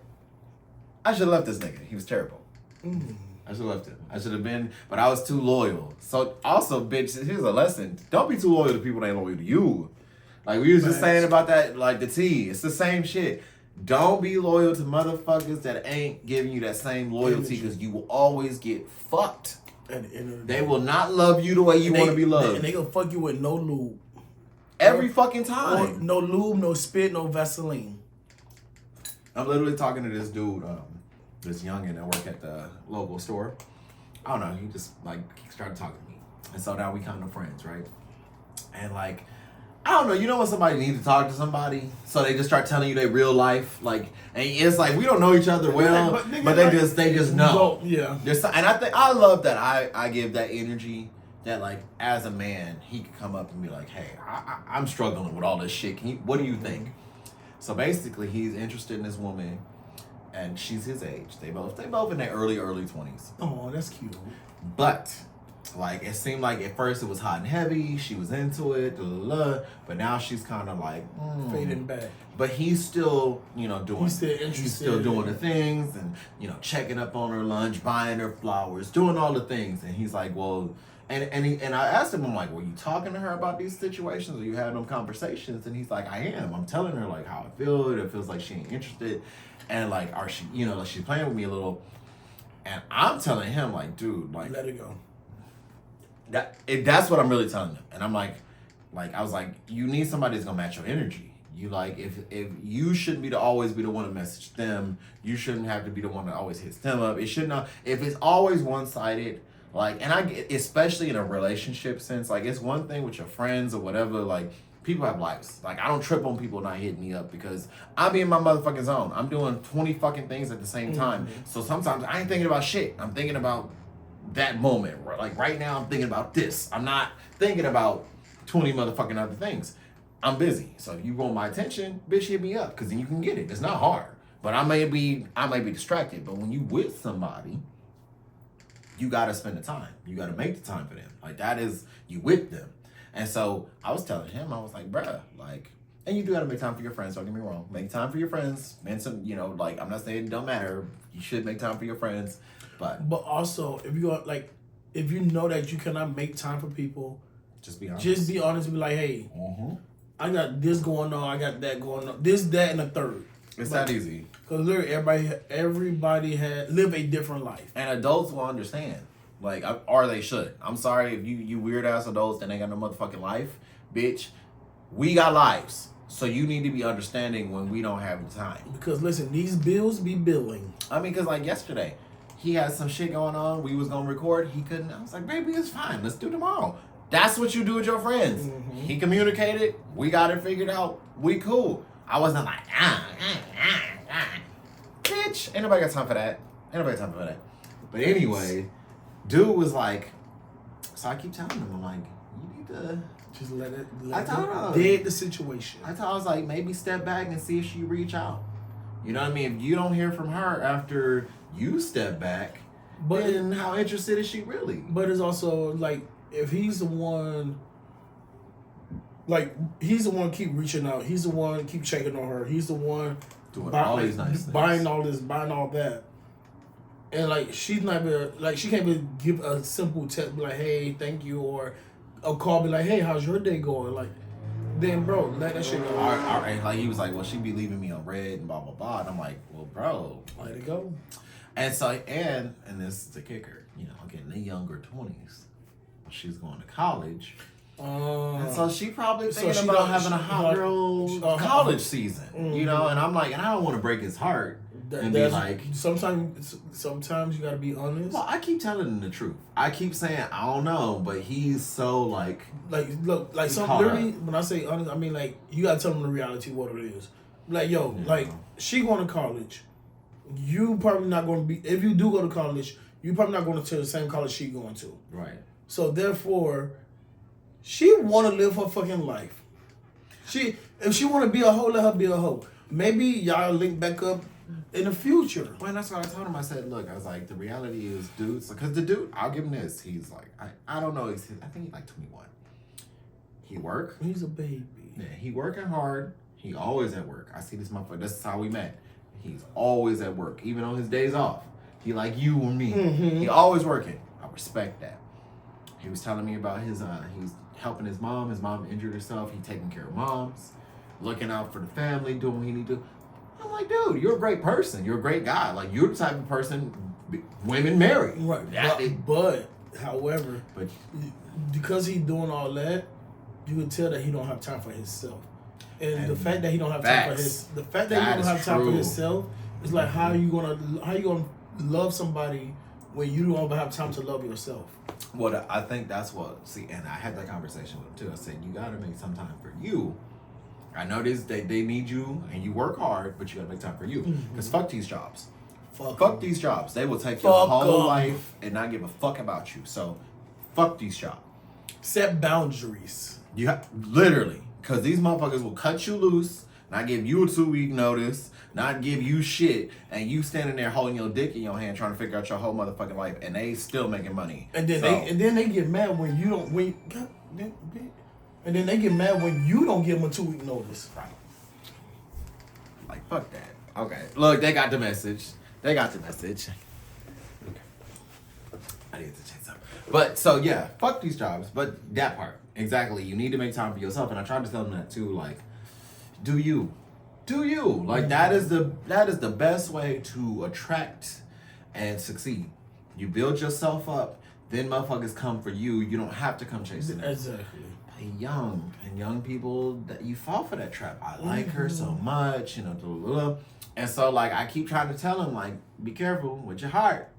I should have left this nigga. He was terrible. I should have left him. I should have been, but I was too loyal. So also, bitch, here's a lesson. Don't be too loyal to people that ain't loyal to you. Like we was just saying about that, like the tea. It's the same shit. Don't be loyal to motherfuckers that ain't giving you that same loyalty because you will always get fucked. They will not love you the way you want to be loved. And they gonna fuck you with no lube. Every fucking time. No lube, no spit, no Vaseline. I'm literally talking to this dude, this youngin that work at the local store. I don't know, he just like he started talking to me. And so now we kind of friends, right? And like, I don't know, you know when somebody needs to talk to somebody? So they just start telling you their real life, like, and it's like we don't know each other well, but they just know. Yeah. And I love that I give that energy that like as a man, he could come up and be like, hey, I'm struggling with all this shit. What do you think? So basically, he's interested in this woman, and she's his age. They both in their early 20s. Oh, that's cute. But like it seemed like at first it was hot and heavy. She was into it, but now she's kind of like fading back. But he's still, doing. He's still interested. He's still doing the things, and checking up on her lunch, buying her flowers, doing all the things. And he's like, well. And I asked him, I'm like, were you talking to her about these situations? Or you having them conversations? And he's like, I am. I'm telling her like how I feel. It feels like she ain't interested. And like, are she, like she's playing with me a little. And I'm telling him like, dude, like. Let it go. That's what I'm really telling him. And I'm like I was like, you need somebody that's gonna match your energy. You like, if you shouldn't always be the one to message them, you shouldn't have to be the one that always hits them up. It should not, if it's always one-sided, like, and I get, especially in a relationship sense, like, it's one thing with your friends or whatever, like, people have lives. Like, I don't trip on people not hitting me up because I be in my motherfucking zone. I'm doing 20 fucking things at the same time. So sometimes I ain't thinking about shit. I'm thinking about that moment. Like, right now, I'm thinking about this. I'm not thinking about 20 motherfucking other things. I'm busy. So if you want my attention, bitch, hit me up because then you can get it. It's not hard. But I may be distracted. But when you with somebody, you got to spend the time. You got to make the time for them. Like, that is, you with them. And so I was telling him, I was like, bruh, like, and you do got to make time for your friends. Don't get me wrong. Make time for your friends. And some, like, I'm not saying it don't matter. You should make time for your friends. But also, if you are, like, if you know that you cannot make time for people, just be honest. Just be honest and be like, hey, I got this going on. I got that going on. This, that, and the third. It's that easy. Because literally everybody live a different life. And adults will understand. Like, or they should. I'm sorry if you weird ass adults that ain't got no motherfucking life. Bitch, we got lives. So you need to be understanding when we don't have the time. Because listen, these bills be billing. I mean, because like yesterday, he had some shit going on. We was going to record. He couldn't. I was like, baby, it's fine. Let's do tomorrow. That's what you do with your friends. He communicated. We got it figured out. We cool. I wasn't like, bitch, ain't nobody got time for that. But anyway, dude was like, so I keep telling him, I'm like, you need to just let it dead the situation. I was like, maybe step back and see if she reach out. You know what I mean? If you don't hear from her after you step back, then how interested is she really? But it's also like, if he's the one, like, he's the one keep reaching out. He's the one keep checking on her. He's the one doing all these nice things. Buying all this, buying all that. And, like, she's not even, like, she can't even give a simple text, be like, hey, thank you, or call me like, hey, how's your day going? Like, then bro, let that shit go. All right, like he was like, well, she be leaving me on red and blah blah blah. And I'm like, well, bro, Let it go. And so and this is the kicker, you know, getting the younger 20s. She's going to college. And so she probably thinking about having a hot girl college season, you know. And I'm like, and I don't want to break his heart and be like, sometimes you gotta be honest. Well, I keep telling him the truth. I keep saying I don't know, but he's so like look, like some literally. When I say honest, I mean like you gotta tell him the reality what it is. Like yo, like she going to college. You probably not going to be. If you do go to college, you probably not going to the same college she going to. Right. So therefore, she want to live her fucking life. If she want to be a hoe, let her be a hoe. Maybe y'all link back up in the future. Well, that's what I told him. I said, look, I was like, the reality is, dudes, because the dude, I'll give him this. He's like, I don't know. I think he's like 21. He work. He's a baby. Yeah, he working hard. He always at work. I see this motherfucker. This is how we met. He's always at work, even on his days off. He like you and me. Mm-hmm. He always working. I respect that. He was telling me about his, he's helping his mom. His mom injured herself. He taking care of moms, looking out for the family, doing what he need to do. I'm like, dude, you're a great person. You're a great guy. Like, you're the type of person women marry. Right. But however, because he's doing all that, you can tell that he don't have time for himself. And the fact that he don't have time for himself is like how you gonna love somebody when you don't have time to love yourself. Well, I think that's what. See, and I had that conversation with him too. I said you gotta make some time for you. I know they need you and you work hard, but you gotta make time for you. Because fuck these jobs. Fuck these jobs. They will take your whole life and not give a fuck about you. So, fuck these jobs. Set boundaries. You literally. Because these motherfuckers will cut you loose, not give you a 2-week notice, not give you shit, and you standing there holding your dick in your hand trying to figure out your whole motherfucking life, and they still making money. And then they get mad when you don't and then they get mad when you don't give them a 2-week notice. Right. Like fuck that. Okay. Look, they got the message. Okay. I need to change something. But so yeah, fuck these jobs. But that part. Exactly. You need to make time for yourself. And I tried to tell them that too, like, do you. Like that is the best way to attract and succeed. You build yourself up, then motherfuckers come for you. You don't have to come chasing them. Exactly. But young people that you fall for that trap. I like her so much, you know, and so like I keep trying to tell him, like, be careful with your heart.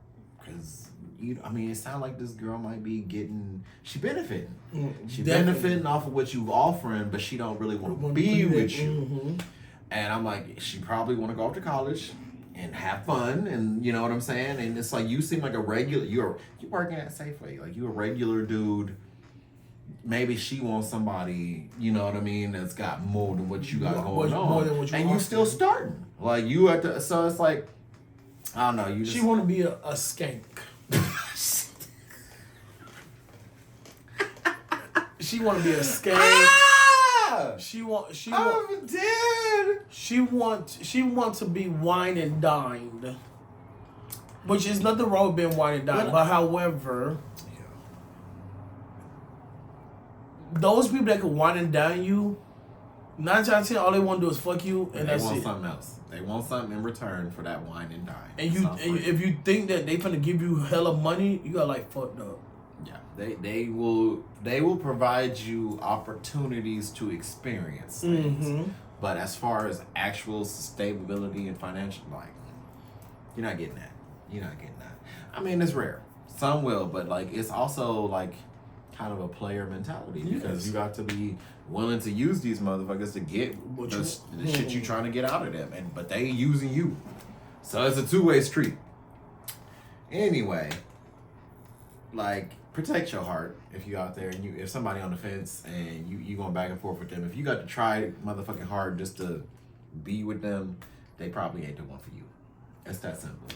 Cause it sounds like this girl might be she benefiting. She benefiting off of what you offering, but she don't really want to be with you. Mm-hmm. And I'm like, she probably want to go off to college and have fun, and you know what I'm saying? And it's like, you seem like a regular, you're working at Safeway, like you a regular dude. Maybe she wants somebody, you know what I mean, that's got more than what you got going on. More than what you and you still starting. Like you at the, so it's like, I don't know. She want to be a skank. She want to be a skank. She want to be wine and dined, which is nothing wrong with being wine and dined. But however, those people that can wine and dine you, 9 times out of 10, all they want to do is fuck you, and that's it. They want something else. They want something in return for that wine and dine. And if you think that they finna give you hella money, you got like fucked up. Yeah, they will provide you opportunities to experience things, but as far as actual sustainability and financial, like, you're not getting that. I mean, it's rare. Some will, but like it's also like kind of a player mentality because you got to be willing to use these motherfuckers to get the shit you trying to get out of them, but they using you. So it's a 2-way street. Anyway, like, protect your heart if you out there and if somebody on the fence and you going back and forth with them. If you got to try motherfucking hard just to be with them, they probably ain't the one for you. It's that simple.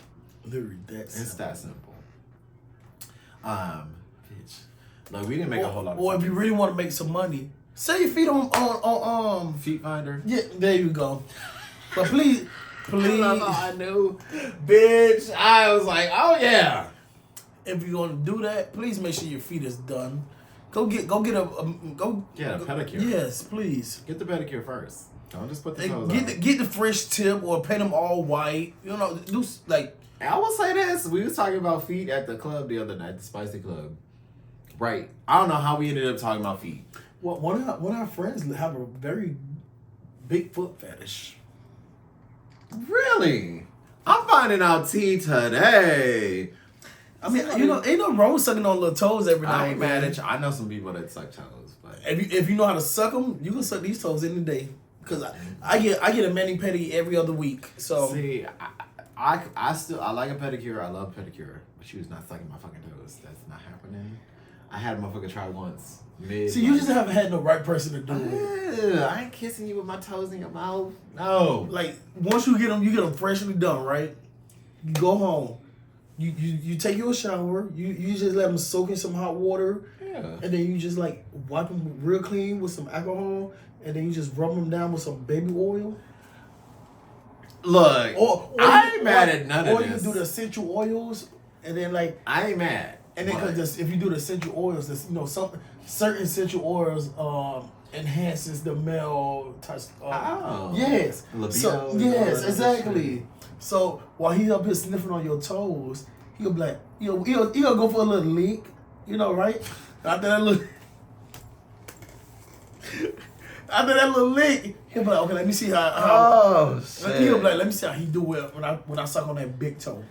Literally, it's that simple. Bitch. Look, we didn't make a whole lot of Or if you really want to make some money, sell your feet on Feet Finder. Yeah, there you go. But please. I knew. Bitch, I was like, oh yeah. If you're going to do that, please make sure your feet is done. Go get a pedicure. Yes, please. Get the pedicure first. Don't just put the toes on. Get the fresh tip or paint them all white. You know, do like. I will say this: we was talking about feet at the club the other night, the Spicy Club. Right. I don't know how we ended up talking about feet. Well, one of our friends have a very big foot fetish. Really? I'm finding out tea today. I mean, you know, ain't no wrong sucking on little toes every now I and ain't mad at you. I know some people that suck toes, but if you know how to suck them, you can suck these toes any day. Cause I get a mani pedi every other week. So see, I still like a pedicure. I love pedicure, but she was not sucking my fucking toes. That's not happening. I had a motherfucker try once. See, you just haven't had the right person to do it. I ain't kissing you with my toes in your mouth. No. Like once you get them freshly done, right? You go home. You take your shower. You just let them soak in some hot water. Yeah. And then you just like wipe them real clean with some alcohol, and then you just rub them down with some baby oil. Look, I ain't mad at none of this. Or you do the essential oils, and then like I ain't mad. And then because if you do the essential oils, some certain essential oils enhances the male touch. Yes. Libido, so yes, exactly. So while he's up here sniffing on your toes, he'll be like, he'll go for a little lick, you know, right? After that little lick, he'll be like, okay, let me see how shit. He'll be like, let me see how he do it when I suck on that big toe.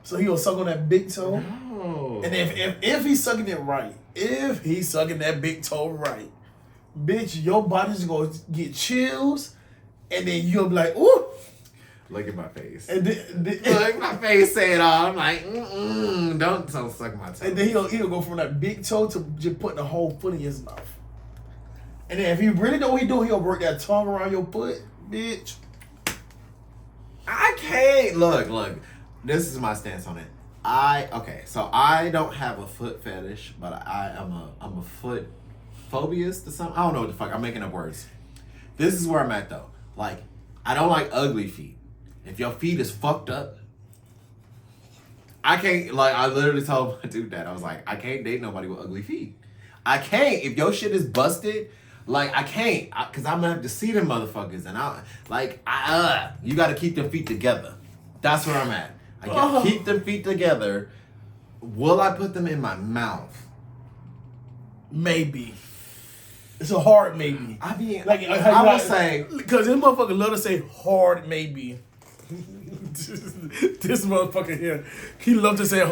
So he'll suck on that big toe. Oh. And if he's sucking it right, if he's sucking that big toe right, bitch, your body's gonna get chills, and then you'll be like, ooh. Look at my face. And then look at my face say it all. I'm like, don't suck my toe. And then he'll go from that big toe to just putting the whole foot in his mouth. And then if he really know what he doing, he'll work that tongue around your foot, bitch. I can't. Look. This is my stance on it. So I don't have a foot fetish, but I'm a foot phobiast or something. I don't know what the fuck. I'm making up words. This is where I'm at though. Like, I don't like ugly feet. If your feet is fucked up, I can't. Like, I literally told my dude that I was like, I can't date nobody with ugly feet. I can't. If your shit is busted, like I can't, cause I'm gonna have to see them motherfuckers, and you got to keep them feet together. That's where I'm at. I gotta keep them feet together. Will I put them in my mouth? Maybe. It's a hard maybe. I mean, like I will say, because this motherfucker love to say hard maybe. This motherfucker here, he love to say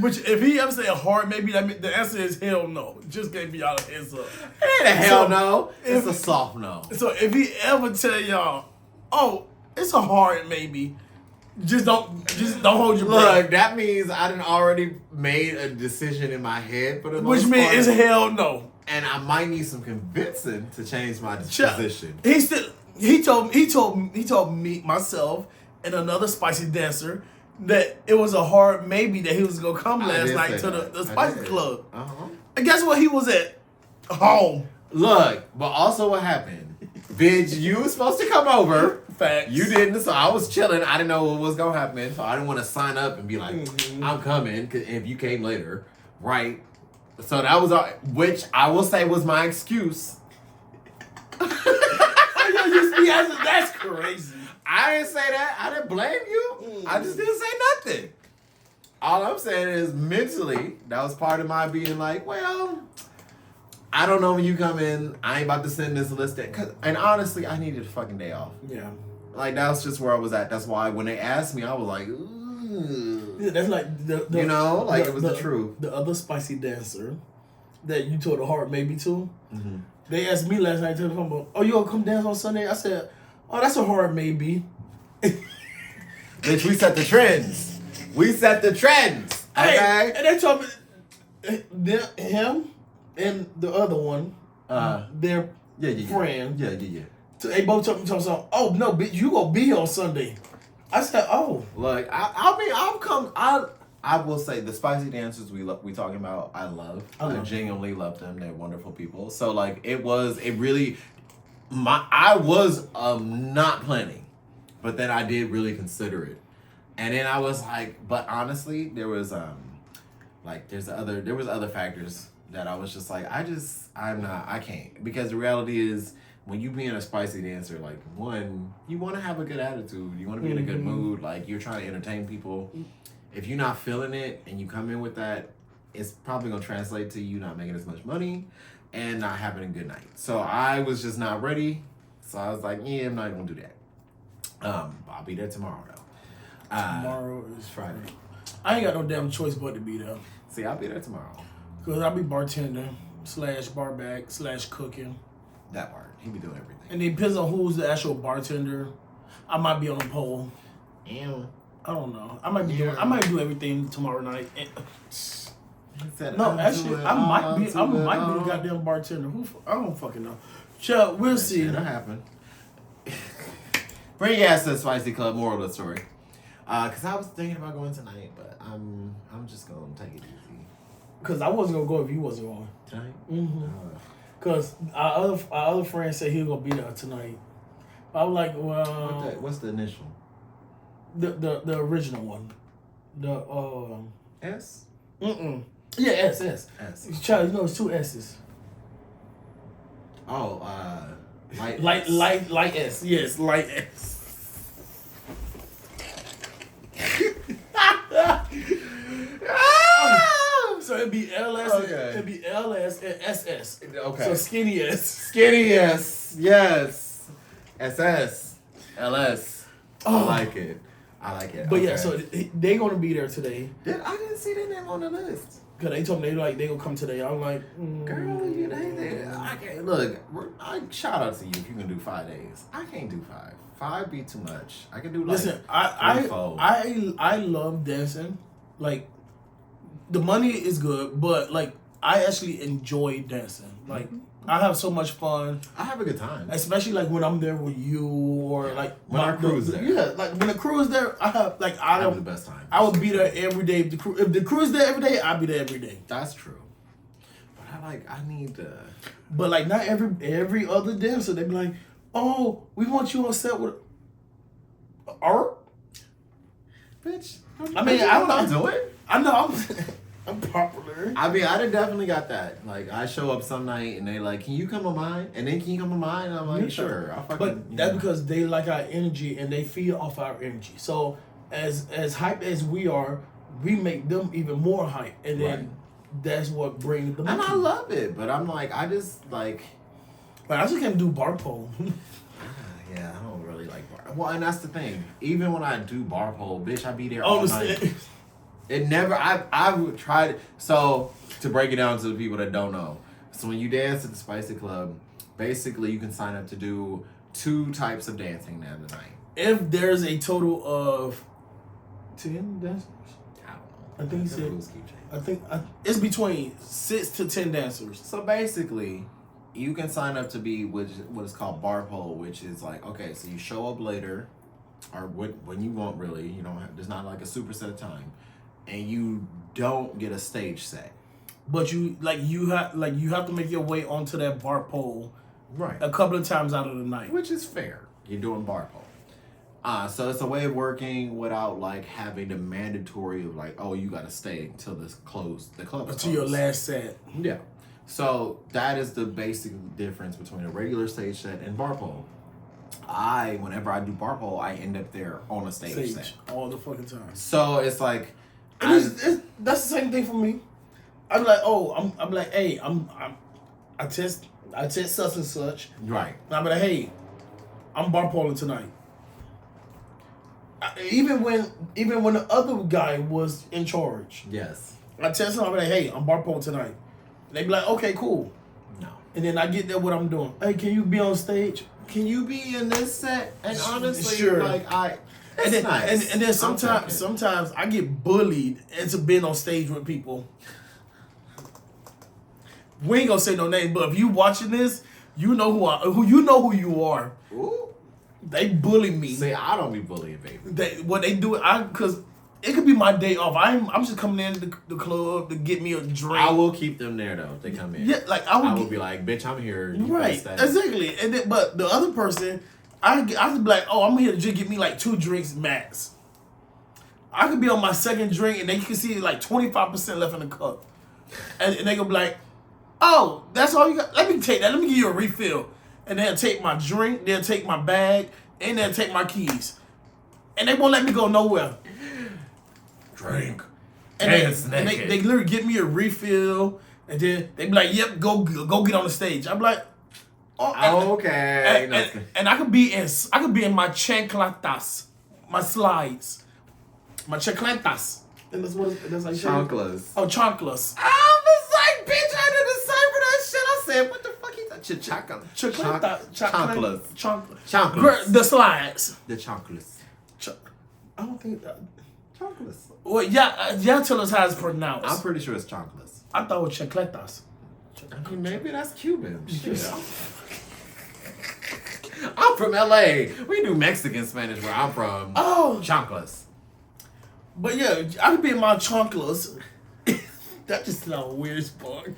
which if he ever say a hard maybe, that mean, the answer is hell no. Just gave me y'all a heads up. It ain't a hell no. It's a soft no. So if he ever tell y'all, oh, it's a hard maybe. Just don't hold your breath. Look, that means I done already made a decision in my head for the most Which means part. it's hell no. And I might need some convincing to change my position. He told me myself and another spicy dancer that it was a hard maybe that he was gonna come last night to the spicy club. And guess what? He was at home. Look, but also what happened? Bitch, you was supposed to come over. Facts. You didn't, so I was chilling. I didn't know what was gonna happen, so I didn't want to sign up and be like, I'm coming, cause if you came later, right? So that was, which I will say was my excuse. That's crazy. I didn't say that. I didn't blame you. I just didn't say nothing. All I'm saying is mentally, that was part of my being like, well, I don't know when you come in. I ain't about to send this list. And honestly, I needed a fucking day off. Yeah. Like, that's just where I was at. That's why when they asked me, I was like, ooh. Yeah, that's like it was the truth. The other spicy dancer that you told the heart maybe to. Mm-hmm. They asked me last night, oh, you gonna come dance on Sunday? I said, oh, that's a hard maybe. Bitch, we set the trends. We set the trends. Okay? Hey, and they told me, him and the other one, their friend. Yeah. So they both told me something. Oh no, bitch, you gonna be here on Sunday? I said, oh. Look, I will say the spicy dancers we talking about, I love. I genuinely love them. They're wonderful people. So like I was not planning, but then I did really consider it, and then I was like, but honestly, there was other factors that I was just like, I can't. Because the reality is, when you being a spicy dancer, like, one, you want to have a good attitude. You want to be in a good mood. Like, you're trying to entertain people. If you're not feeling it and you come in with that, it's probably going to translate to you not making as much money and not having a good night. So I was just not ready. So I was like, yeah, I'm not going to do that. I'll be there tomorrow, though. Tomorrow is Friday. I ain't got no damn choice but to be there. See, I'll be there tomorrow. Because I'll be bartender / bar back / cooking. That part. He be doing everything. And it depends on who's the actual bartender. I might be on the pole. Ew. I don't know. I might do everything tomorrow night. No, actually, I might be the goddamn bartender. I don't fucking know. Chuck, we'll see. That'll happen. Bring your ass to the Spicy Club. Moral of the story. Cause I was thinking about going tonight, but I'm just gonna take it easy. Cause I wasn't gonna go if you wasn't going Tonight? Mm-hmm. Cause our other friend said he was gonna be there tonight. I was like, well, what's the initial? The original one, S. Yeah, S. S. Child, you know it's 2 S's. Oh, light S. Yes, light S. So it'd be LS. Okay. It'd be LS and SS. Okay. So skinny S. Skinny S. Yes. SS. LS. Oh. I like it. But yeah, so they gonna be there today. I didn't see their name on the list. Cause they told me they gonna come today. I'm like, girl, I can't. Look, shout out to you if you can do 5 days. I can't do 5. 5 be too much. I can do like. Listen, I love dancing. Like, the money is good, but like I actually enjoy dancing. Like. I have so much fun. I have a good time. Especially like when I'm there with you or like when our crew is there. Yeah, like when the crew is there, I have the best time. I would be there every day. If the crew is there every day, I'll be there every day. That's true. But I need to. But like not every other dancer, they be like, oh, we want you on set with art. Bitch. I mean, I'm not doing. I know I'm popular. I mean, I definitely got that. Like, I show up some night and they like, can you come on mine? And then can you come on mine? And I'm like, sure. But that's because they like our energy and they feed off our energy. So as hype as we are, we make them even more hype. And then that's what brings them. And I love it. But I'm like, I just like. But I just can't do bar pole. Yeah, I don't really like bar. Well, and that's the thing. Even when I do bar pole, bitch, I be there all night. It never, I would try to, so to break it down to the people that don't know. So when you dance at the Spicy Club, basically you can sign up to do 2 types of dancing now tonight. If there's a total of 10 dancers? I don't know. I think he said, it's between 6 to 10 dancers. So basically, you can sign up to be what is called bar pole, which is like, okay, so you show up later, or when you want really, you don't have, there's not like a super set of time. And you don't get a stage set, but you have to make your way onto that bar pole, right? A couple of times out of the night, which is fair. You're doing bar pole, so it's a way of working without like having the mandatory of like, oh, you got to stay until the club until your last set. Yeah, so that is the basic difference between a regular stage set and bar pole. Whenever I do bar pole, I end up there on a stage set all the fucking time. So it's like. That's the same thing for me. I'm like, I'm like, hey, I test such and such. Right. And I'm like, hey, I'm bar polling tonight. Even when the other guy was in charge. Yes. I test him. I'm like, hey, I'm bar polling tonight. And they be like, okay, cool. No. And then I get there, what I'm doing. Hey, can you be on stage? Can you be in this set? And honestly, sure. Like And then, nice. and then sometimes I get bullied into being on stage with people. We ain't gonna say no name, but if you watching this, you know who you are. Ooh. They bully me. See, I don't be bullying, baby. What they do, because it could be my day off. I'm just coming in the club to get me a drink. I will keep them there though if they come in. Yeah, like I will be like, bitch, I'm here. Right, exactly. And then, but the other person. I could be like, oh, I'm here to just get me like 2 drinks max. I could be on my second drink and they can see like 25% left in the cup. And they gonna be like, oh, that's all you got. Let me take that. Let me give you a refill. And they'll take my drink, they'll take my bag, and they'll take my keys. And they won't let me go nowhere. Drink. And they literally give me a refill, and then they be like, "Yep, go get on the stage." I'm like, "Oh, okay." And I could be in my chancletas, my slides, my chancletas. And that's what that's like. Chanclas. Oh, chanclas. I was like, bitch, I didn't decipher that shit. I said, what the fuck is that? Chanclas. The slides. The chanclas. I don't think that. Chanclas. Well, y'all tell us how it's pronounced. I'm pretty sure it's chanclas. I thought it was chancletas. I mean, maybe that's Cuban. Shit. I'm from LA. We do Mexican Spanish where I'm from. Oh. Chanclas. But yeah, I could be in my chanclas. That just sounds weird as fuck.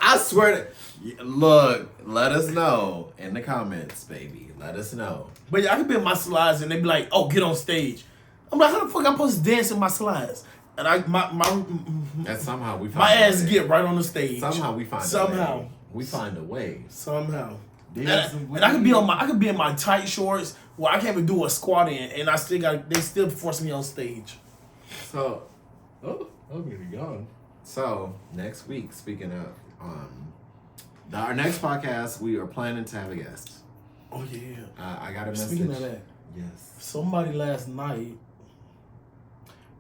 I swear to... Look, let us know in the comments, baby. Let us know. But yeah, I could be in my slides and they be like, "Oh, get on stage." I'm like, how the fuck I'm supposed to dance in my slides? And And somehow we find my ass a way. get right on the stage. Somehow we find a way. We find a way. Somehow. And I could be in my tight shorts where I can't even do a squat in, and they still force me on stage. So, I'm gonna be gone. So next week, speaking of our next podcast, we are planning to have a guest. Oh yeah. I got a message. Speaking of that, yes. Somebody last night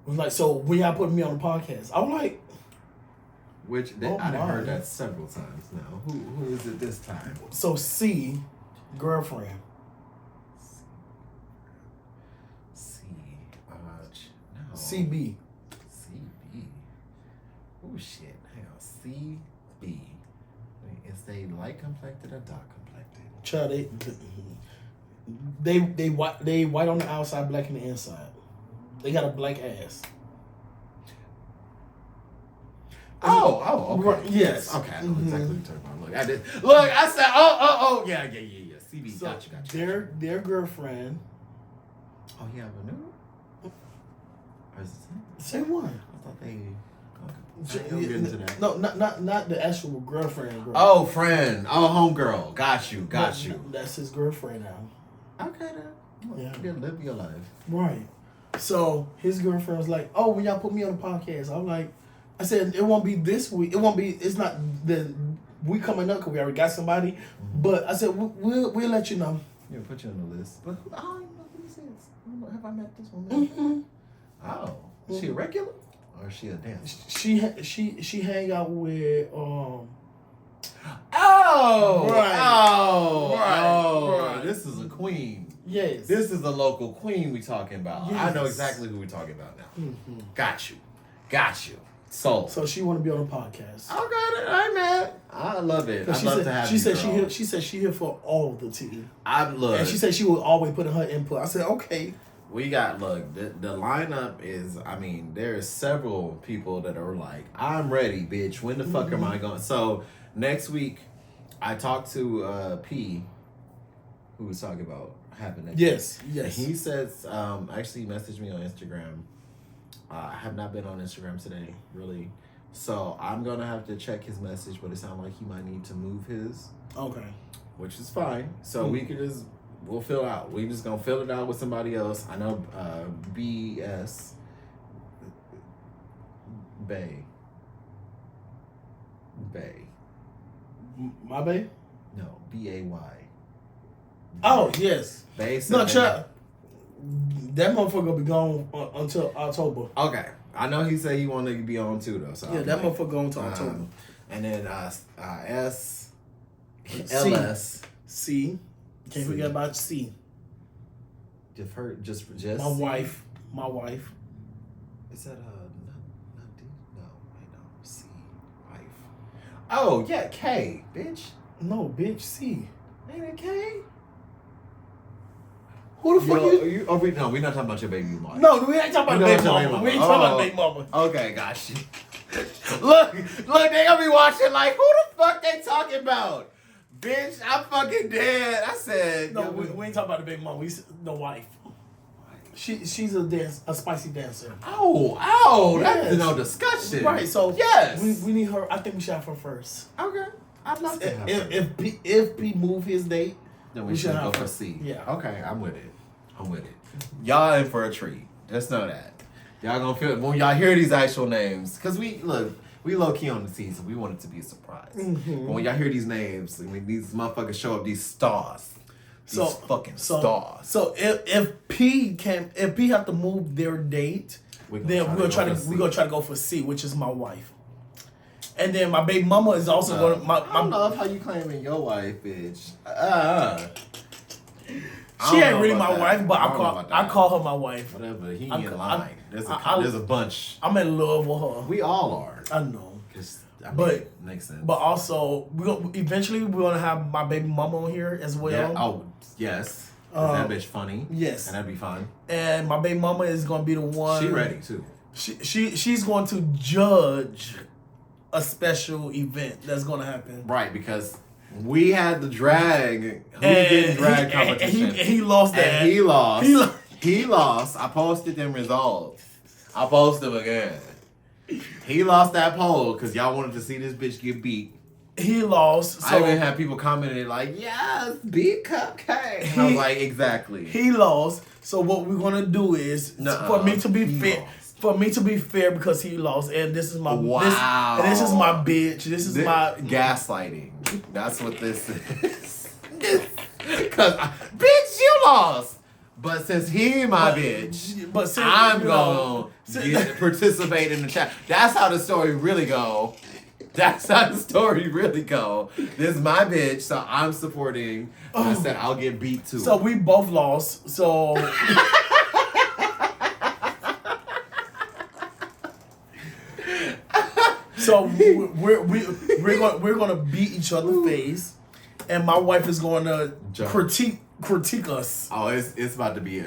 was like, "So when y'all put me on the podcast?" I'm like, I done heard that several times now. Who is it this time? So C, girlfriend. No. CB. Oh shit! Hang on. CB. Is they light complected or dark complected? Child, they white on the outside, black on the inside. They got a black ass. Oh, okay. Right, yes. Okay, I know exactly what you're talking about. Look, I said, yeah. CB, So gotcha. Their girlfriend. Oh, yeah, but no. Or is it the Same one. I thought they. We'll get into that. No, not the actual girlfriend. Oh, friend. Oh, homegirl. Got you. That's his girlfriend now. Okay, then. Yeah. Live your life. Right. So his girlfriend was like, "Oh, when y'all put me on the podcast," I'm like, I said, "It won't be this week. It won't be. It's not the week coming up because we already got somebody." Mm-hmm. But I said, "We'll let you know." Yeah, put you on the list. But I don't even know who this is. I don't know. Have I met this woman? Mm-hmm. Oh, is she a regular? Or is she a dancer? She hang out with Right. This is a queen. Yes. This is the local queen we talking about. Yes. I know exactly who we talking about now. Mm-hmm. Got you. So she want to be on the podcast. Okay, I'm mad. I love it. I love to have she you, said girl. she said she here for all the tea. And she said she would always put in her input. I said, okay. We got, the lineup is, there's several people that are like, I'm ready, bitch. When the fuck am I going? So next week, I talked to P, who was talking about having next week. Yes. And he says, actually he messaged me on Instagram. I have not been on Instagram today, really. So I'm going to have to check his message, but it sounds like he might need to move his. Okay. Which is fine. So we could we'll fill out. We just gonna fill it out with somebody else. I know BS Bay. My bae? No, BAY. Oh yes. Bay. No, Chuck. That motherfucker gonna be gone until October. Okay, I know he said he wanted to be on too though. So yeah, that motherfucker going until October. And then LS C. Can't forget about C. Just my wife. Is that not D? No, wait, no. C wife. Oh yeah, K, bitch. No, bitch, C. Ain't it K? Who the fuck you? No, we're not talking about your baby mama. No, we ain't talking about baby mama. We ain't talking about baby mama. Okay, got you. Look, they gonna be watching like, who the fuck they talking about? Bitch, I'm fucking dead. I said... No, we ain't talking about the baby mama. We the wife. She's a spicy dancer. Oh, that's Yes. no discussion. Right, so yes, we need her. I think we should have her first. Okay, I'd love to have her. If P move his date, Then we should go have for her. C. Yeah. Okay, I'm with it. Y'all in for a treat. Just know that. Y'all gonna feel it when y'all hear these actual names. Cause we low key on the season. We want it to be a surprise. Mm-hmm. But when y'all hear these names, I mean these motherfuckers show up, these stars. These fucking stars. So if P have to move their date, then we're gonna try to go for C, which is my wife. And then my baby mama is also going. I love how you claiming your wife, bitch. She ain't really my wife, but I call her my wife. Whatever, he ain't in line. There's a bunch. I'm in love with her. We all are. I know. But makes sense. But also, eventually we're gonna have my baby mama on here as well. Yeah. Oh yes. That bitch funny. Yes. And that'd be fun. And my baby mama is gonna be the one. She ready too. She's going to judge a special event that's gonna happen. Right, because we had the drag. Who did drag competition? And he lost that. And he lost. He lost. I posted them results. I posted them again. He lost that poll because y'all wanted to see this bitch get beat. He lost. So I even had people commenting like, "Yes, beat Cupcake." And I was like, "Exactly." He lost. So what we're gonna do is for me to be fair. Lost. For me to be fair, because he lost, and this is my wow. this is my bitch. This is my gaslighting. That's what this is. Because bitch, you lost. But since he my bitch, I'm gonna participate in the chat. That's how the story really go. This is my bitch, so I'm supporting. And I said I'll get beat too. So we both lost. So we're gonna beat each other's face, and my wife is going to critique us. Oh, it's about to be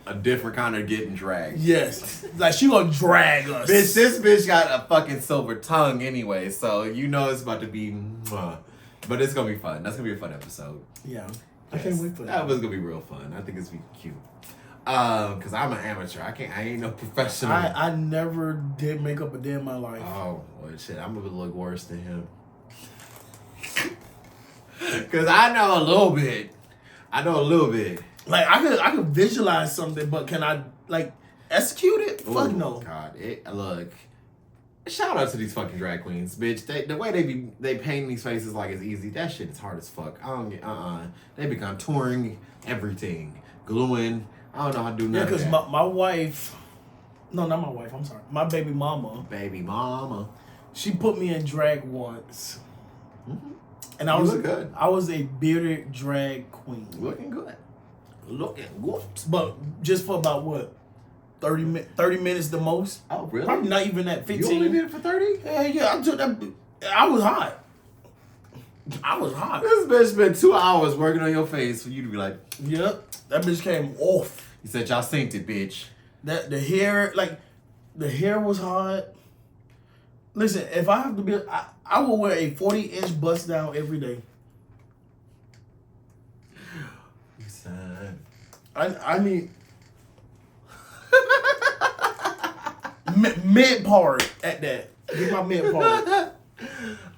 a different kind of getting dragged. Yes, like she gonna drag us. Bitch, this bitch got a fucking silver tongue anyway, so you know it's about to be. But it's gonna be fun. That's gonna be a fun episode. Yeah, I can't wait for that. That was gonna be real fun. I think it's gonna be cute. Cause I'm an amateur. I ain't no professional. I never did makeup a day in my life. Oh well, shit. I'm gonna look worse than him. Cause I know a little bit. Like I could visualize something, but can I like execute it? Fuck no. God, look. Shout out to these fucking drag queens, bitch. The way they paint these faces like it's easy. That shit is hard as fuck. I don't get They be contouring everything, gluing. I don't know how to do nothing. Yeah, because my wife, no, not my wife. I'm sorry, my baby mama. She put me in drag once, and I was good. I was a bearded drag queen. Looking good. But just for about what? 30 minutes the most. Oh, really? Probably not even that 15. You only did it for 30? Yeah, I took that. I was hot. This bitch spent 2 hours working on your face for you to be like, yep, that bitch came off. He said, y'all synced it, bitch. The hair was hot. Listen, if I have to be, I will wear a 40-inch bust down every day. You said. I need mid part at that. Get my mid part.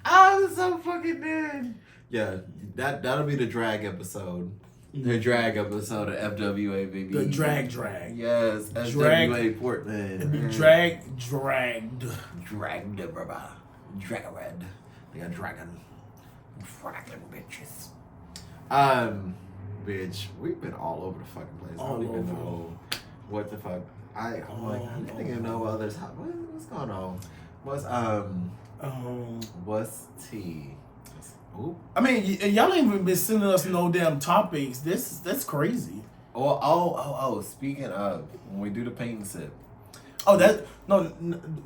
I'm so fucking dead. Yeah, that'll be the drag episode. The drag episode of FWA, baby. The drag. Yes, FWA Portland. It'd be dragged. Dragged, brother. Dragon. They got dragon bitches. Bitch, we've been all over the fucking place. I don't even know what the fuck. I don't even know what others. What's going on? What's tea? Ooh. I mean, y'all ain't even been sending us no damn topics. That's crazy. Oh! Speaking of, when we do the paint and sip. Oh, that no.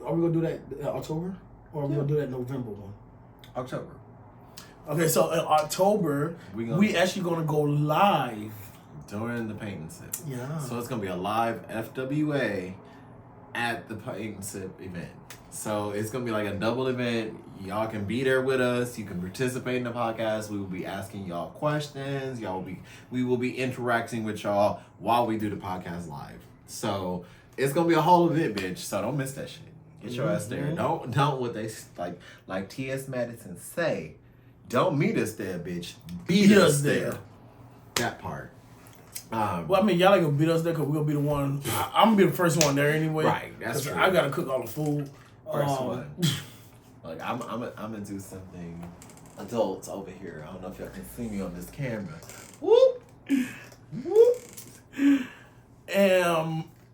Are we gonna do that in October, or are we gonna do that November one? October. Okay, so in October we actually gonna go live during the paint and sip. Yeah. So it's gonna be a live FWA at the paint and sip event. So it's gonna be like a double event. Y'all can be there with us. You can participate in the podcast. We will be asking y'all questions. We will be interacting with y'all while we do the podcast live. So it's gonna be a whole event, bitch. So don't miss that shit. Get your ass there. Don't what they like T.S. Madison say. Don't meet us there, bitch. Beat us there. That part. Well, I mean, y'all ain't gonna beat us there because we're gonna be the one. I'm gonna be the first one there anyway. Right, that's true. I gotta cook all the food. First one. Like I'm gonna do something adults over here. I don't know if y'all can see me on this camera. Whoop. Whoop.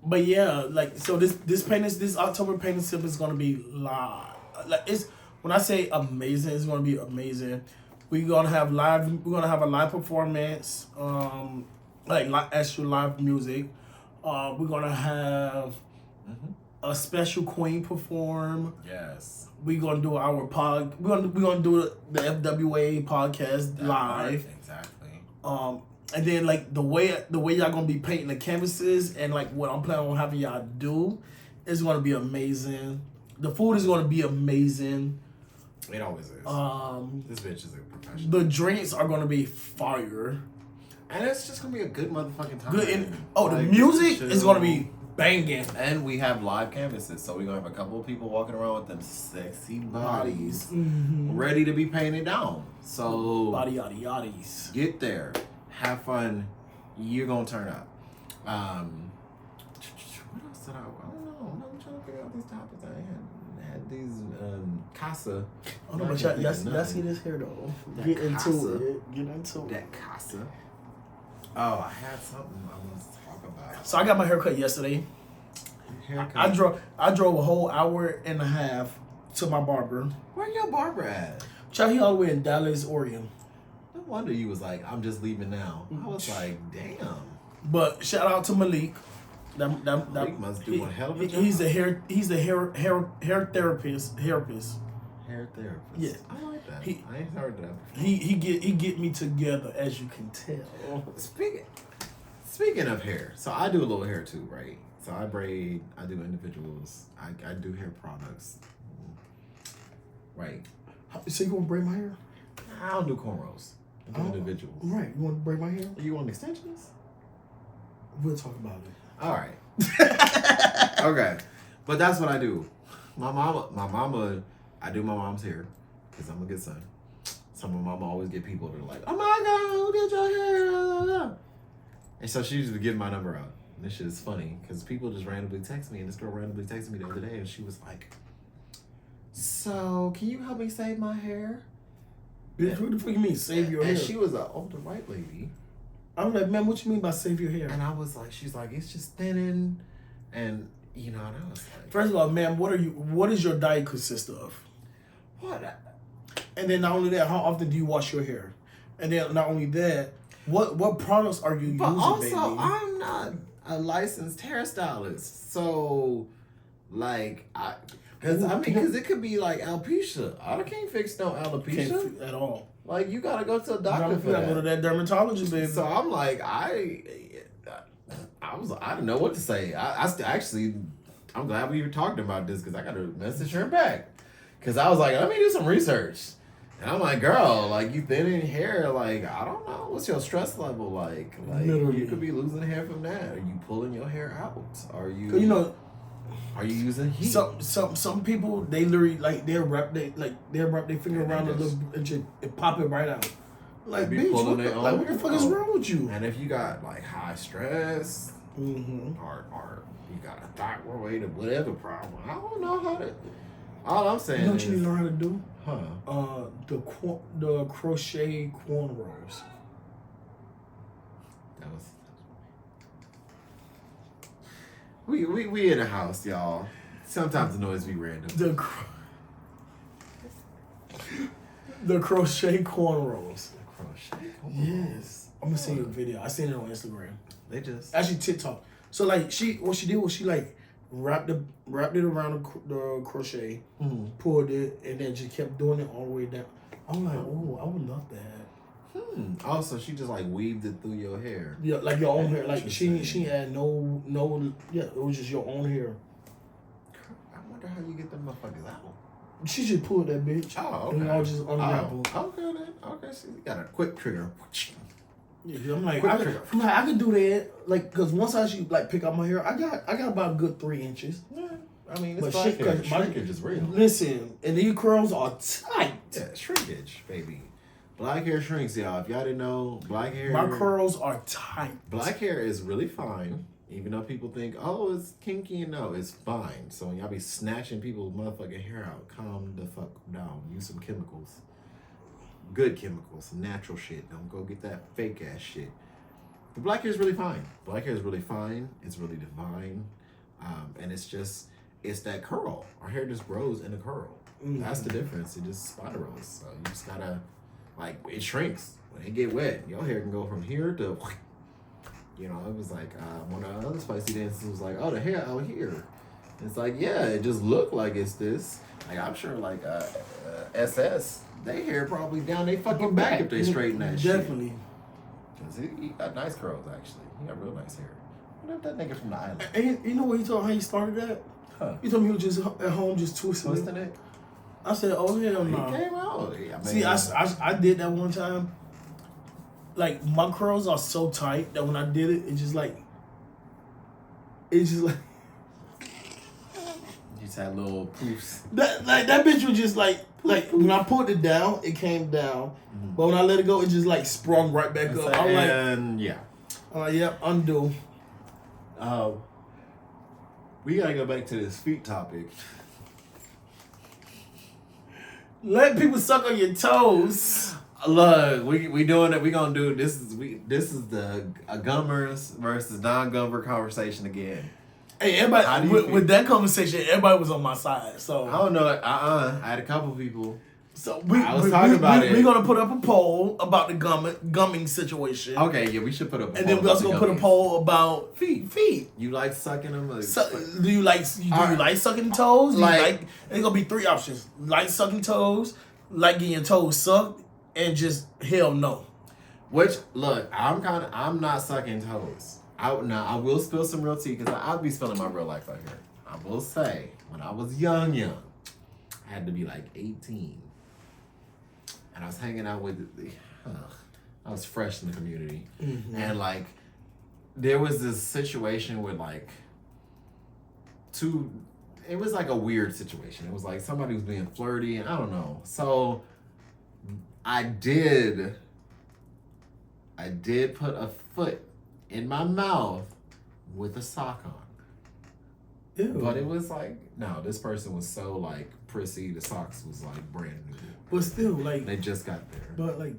But yeah, like so this October painting sip is gonna be live. Like it's when I say amazing, it's gonna be amazing. We're gonna have a live performance, actual live music. We're gonna have a special queen perform. Yes. We're gonna do our pod. We're gonna do the FWA podcast live. Right, exactly. And then like the way y'all gonna be painting the canvases and like what I'm planning on having y'all do is gonna be amazing. The food is gonna be amazing. It always is. This bitch is a professional. The drinks are gonna be fire. And it's just gonna be a good motherfucking time. Good. And, the music is gonna be banging. And we have live canvases, so we're gonna have a couple of people walking around with them sexy bodies ready to be painted down. So body yaddy yaddies. Get there. Have fun. You're gonna turn up. What else did I don't know. I'm trying to figure out these topics. I had these casa. Oh no, but y'all see this here though. Get into it. That casa. Oh, I had something I wanted to talk about. So I got my haircut yesterday. I drove a whole hour and a half to my barber. Where your barber at? Child, he all the way in Dallas, Oregon. No wonder you was like, I'm just leaving now. I was like, damn. But shout out to Malik. Malik must do a hell of a job. He's a hair therapist. Hair therapist. Yeah. I like that. I ain't heard that before. He get me together, as you can tell. Speaking of hair, so I do a little hair too, right? So I braid, I do individuals, I do hair products. Right. So you gonna braid my hair? I don't do cornrows. I do individuals. Right. You want to braid my hair? You want extensions? We'll talk about it. All right. Okay. But that's what I do. My mama, I do my mom's hair because I'm a good son. So my mama always get people that are like, oh my God, who did your hair? And so she used to give my number out. And this shit is funny because people just randomly text me. And this girl randomly texted me the other day and she was like, so can you help me save my hair? Bitch, what the fuck you mean save your hair? And she was an older white lady. I'm like, man, what you mean by save your hair? And I was like, she's like, it's just thinning. And, you know, and I was like. First of all, ma'am, what does your diet consist of? What? And then not only that, how often do you wash your hair? And then not only that, what products are you using, also, baby? I'm not a licensed hairstylist. So, like, because it could be like alopecia. I can't fix no alopecia. Can't at all. Like, you gotta go to a doctor for that. You gotta go to that dermatologist, baby. So I'm like, I didn't know what to say. I'm glad we were talking about this because I got to message her back. Because I was like, let me do some research. And I'm like, girl, like, you thinning hair, like, I don't know. What's your stress level like? Like, literally. You could be losing hair from that. Are you pulling your hair out? Are you using heat? Some people, they literally, like, they'll wrap their finger around and pop it right out. Like, bitch, what the fuck is wrong with you? And if you got, like, high stress, or you got a thyroid or whatever problem, I don't know how to. All I'm saying is, you know what you need to learn how to do? Huh? The crochet cornrows. That was. We in a house, y'all. Sometimes the noise be random. The crochet cornrows. Crochet. Yes. I'm gonna send you a video. I seen it on Instagram. They just actually TikTok. So like what she did was she like wrapped it around the crochet, pulled it, and then just kept doing it all the way down. I'm like, oh, I would love that. Also, she just like weaved it through your hair. Yeah, like your own hair. Like she had no. Yeah, it was just your own hair. I wonder how you get them motherfuckers out. She just pulled that bitch. Oh, okay. And I'll just unwrap them. Okay then. Okay, so you got a quick trigger. Yeah, I'm like, I could do that. Like, cause once I should like pick out my hair, I got about a good 3 inches. Yeah. I mean, it's But black hair. shit, Shrinkage is real. Listen, and these curls are tight. Yeah, shrinkage, baby. Black hair shrinks, y'all. If y'all didn't know, black hair. My curls are tight. Black hair is really fine. Even though people think, oh, it's kinky, and no, it's fine. So when y'all be snatching people's motherfucking hair out, calm the fuck down. Use some chemicals. Good chemicals, natural shit. Don't go get that fake ass shit. But black hair is really fine. Black hair is really fine. It's really divine. And it's that curl. Our hair just grows in a curl. That's the difference. It just spirals. So you just gotta, like, it shrinks. When it get wet, your hair can go from here to, you know, it was like, one of the other spicy dances was like, oh, the hair out here. It's like, yeah, it just looked like it's this. Like, I'm sure, like, SS, they hair probably down they fucking back if they straighten that shit. Definitely. Because he got nice curls, actually. He got real nice hair. What if that nigga from the island? And you know what he told how he started that? Huh. He told me he was just at home just twisting it. I said, oh, hell no. He came out. Yeah, See, I did that one time. Like, my curls are so tight that when I did it, it's just like... You just had little poofs. That bitch was just like when I pulled it down, it came down. Mm-hmm. But when I let it go, it just like sprung right back up. I'm like, yeah, undo. We gotta go back to this feet topic. Let people suck on your toes. Look, we doing it. We gonna do this. This is the gummers versus non-gummer conversation again. Hey, everybody with that conversation, everybody was on my side. So I don't know. I had a couple people. So I was talking about it. We're gonna put up a poll about the gumming situation. Okay, yeah, we should put up a poll. And then we're also gonna put a poll about feet. You like sucking them? Do you like sucking toes? It's gonna be 3 options. Like sucking toes, like getting your toes sucked, and just hell no. Which, look, I'm not sucking toes. I will spill some real tea because I'll be spilling my real life out here. I will say, when I was young, I had to be like 18. And I was hanging out with, I was fresh in the community. Mm-hmm. And like, there was this situation with like it was like a weird situation. It was like somebody was being flirty and I don't know. So I did put a foot in my mouth with a sock on. Ew. But it was like, no, this person was so like prissy, the socks was like brand new. But still, like, they just got there. But like,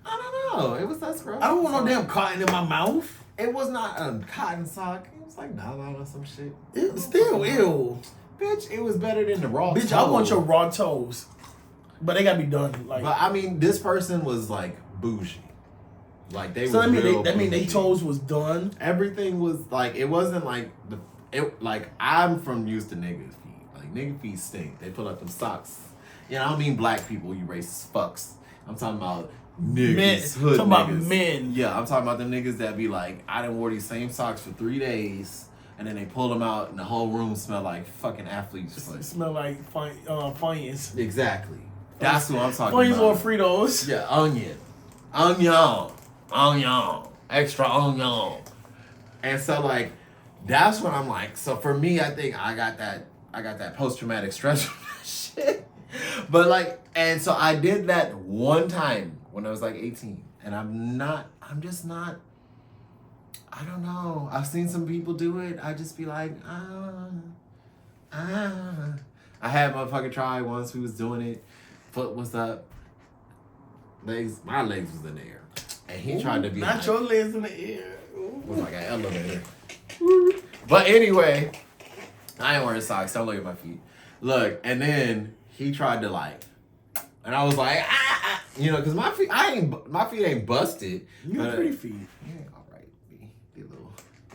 I don't know. It was that gross. I don't want no damn cotton in my mouth. It was not a cotton sock. It was like nylon or some shit. It still, ew. Bitch, it was better than the raw toes. Bitch, I want your raw toes. But they gotta be done. Like, but I mean, this person was like bougie. Like they so was that mean they toes was done. Everything was like, it wasn't like like I'm from used to niggas feet. Like nigga feet stink. They put up them socks. You know, I don't mean black people, you racist fucks. I'm talking about niggas, hood talking niggas. About men. Yeah, I'm talking about the niggas that be like, I done wore these same socks for 3 days, and then they pull them out, and the whole room smell like fucking athlete's foot. Smell like Funyuns. Exactly. That's what I'm talking Funyuns about. or Fritos. Yeah, onion, extra onion. And so like, that's what I'm like. So for me, I think I got that post-traumatic stress from that shit. But like, and so I did that one time when I was like 18, and I'm just not, I don't know. I've seen some people do it. I just be like, I had motherfucker try once. We was doing it. Foot was up. My legs was in the air. And he tried to be not like, your legs in the air. It was like an elevator. But anyway, I ain't wearing socks. Don't look at my feet. Look, and then he tried to like, and I was like, you know, because my feet ain't busted. You got pretty feet. Yeah, all right, B. Be little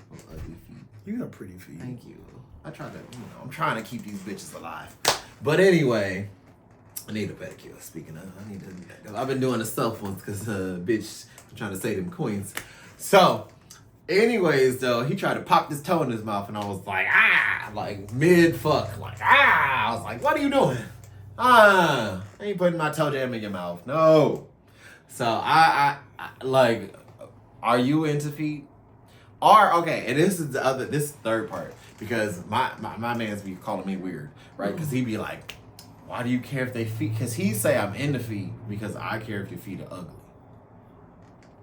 ugly feet. You got pretty feet. Thank you. I try to, I'm trying to keep these bitches alive. But anyway, I need a pedicure. Speaking of, I've been doing the self ones because, bitch, I'm trying to say them queens. So, anyways, though, he tried to pop this toe in his mouth, and I was like, like mid-fuck, like, I was like, what are you doing? I ain't putting my toe jam in your mouth, no. So, I like, Are you into feet? Or okay, and this is the third part because my man's be calling me weird, right? Because he be like, why do you care if they feet? Because he say I'm into feet because I care if your feet are ugly.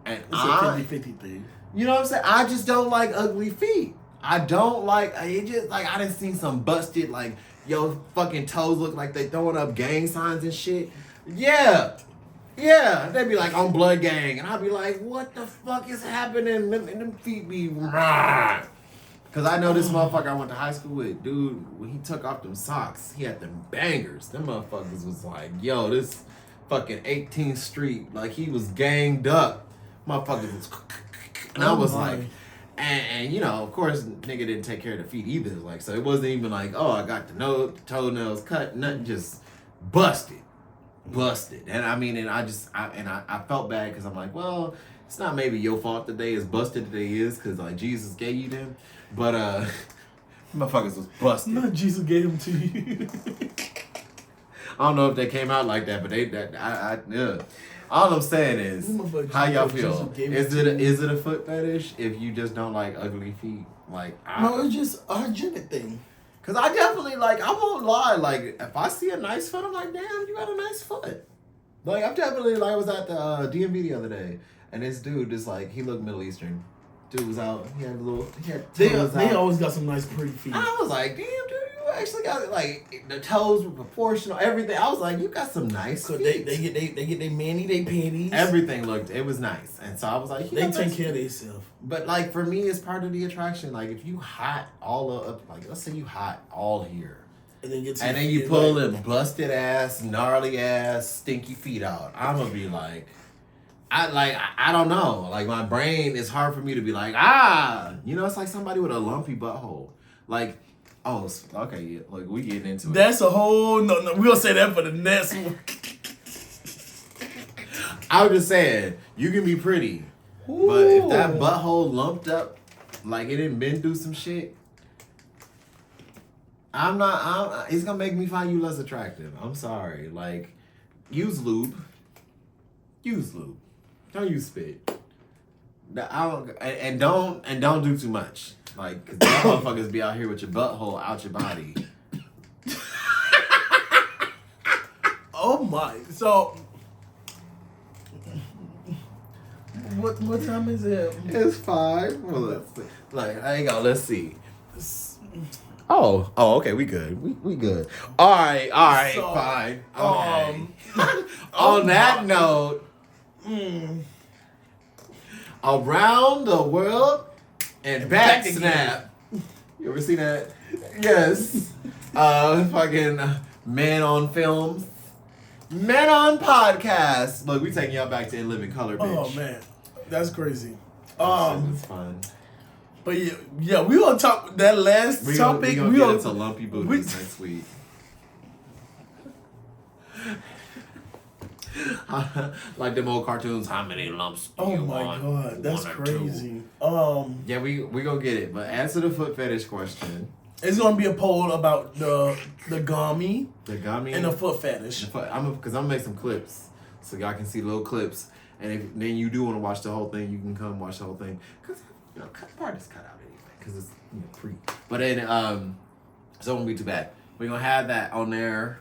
And It's a 50-50 thing. You know what I'm saying? I just don't like ugly feet. I don't like it. Just like I done seen some busted like yo fucking toes look like they throwing up gang signs and shit. Yeah, they be like on blood gang, and I'll be like, what the fuck is happening? And them feet be because I know this motherfucker I went to high school with, dude. When he took off them socks, he had them bangers. Them motherfuckers was like, yo, this fucking 18th Street, like he was ganged up. Motherfuckers was, and I was like, and you know, of course, nigga didn't take care of the feet either. Like, so it wasn't even like, oh, I got the toenails cut, nothing, just busted. And I mean, and I felt bad because I'm like, well, it's not maybe your fault that they as busted they is because like Jesus gave you them, but motherfuckers was busted. Not Jesus gave them to you. I don't know if they came out like that, but yeah. All I'm saying is, how y'all feel? Is it a foot fetish if you just don't like ugly feet? Like no, it's just a hygienic thing. Cause I definitely like, I won't lie, like if I see a nice foot, I'm like, damn, you got a nice foot. Like I'm definitely like I was at the DMV the other day, and this dude just like he looked Middle Eastern. Dude was out. He had They always got some nice pretty feet. I was like, damn, dude, you actually got like the toes were proportional, everything. I was like, you got some nice feet. They get their mani, they panties. Everything it was nice, and so I was like, they take care of themselves. But like for me, it's part of the attraction. Like if you hot all up, like let's say you hot all here, and then you pull them busted ass, gnarly ass, stinky feet out, I'm gonna be like. I don't know. Like my brain, it's hard for me to be like, you know, it's like somebody with a lumpy butthole. Like, okay, yeah, like we getting into it. That's a whole no. We're gonna say that for the next one. I was just saying, you can be pretty, but if that butthole lumped up, like it didn't been through some shit, it's gonna make me find you less attractive. I'm sorry. Like, use lube. Don't use spit. And don't do too much. Like, cause that motherfuckers be out here with your butthole out your body. Oh my! So, what time is it? It's 5. Well, let's see. Like, I ain't gonna. Let's see. Oh, okay, we good. We good. All right, so, fine. Okay. On that note. Around the world and back snap. You ever seen that? Yes. Fucking Men on Films. Men on Podcasts. Look, we taking y'all back to In Living Color, bitch. Oh man, that's crazy. It's fun. But yeah, we gonna talk that last topic. We gonna get into lumpy booties next week. Like them old cartoons, how many lumps do you want? Oh my god, that's crazy. Yeah, we gonna get it. But answer the foot fetish question. It's gonna be a poll about the gummy, and the foot fetish. I'm gonna make some clips so y'all can see little clips. And if then you do want to watch the whole thing, you can come watch the whole thing. Cause you know, part is cut out anyway, cause it's pre. But then so it won't be too bad. We're gonna have that on there.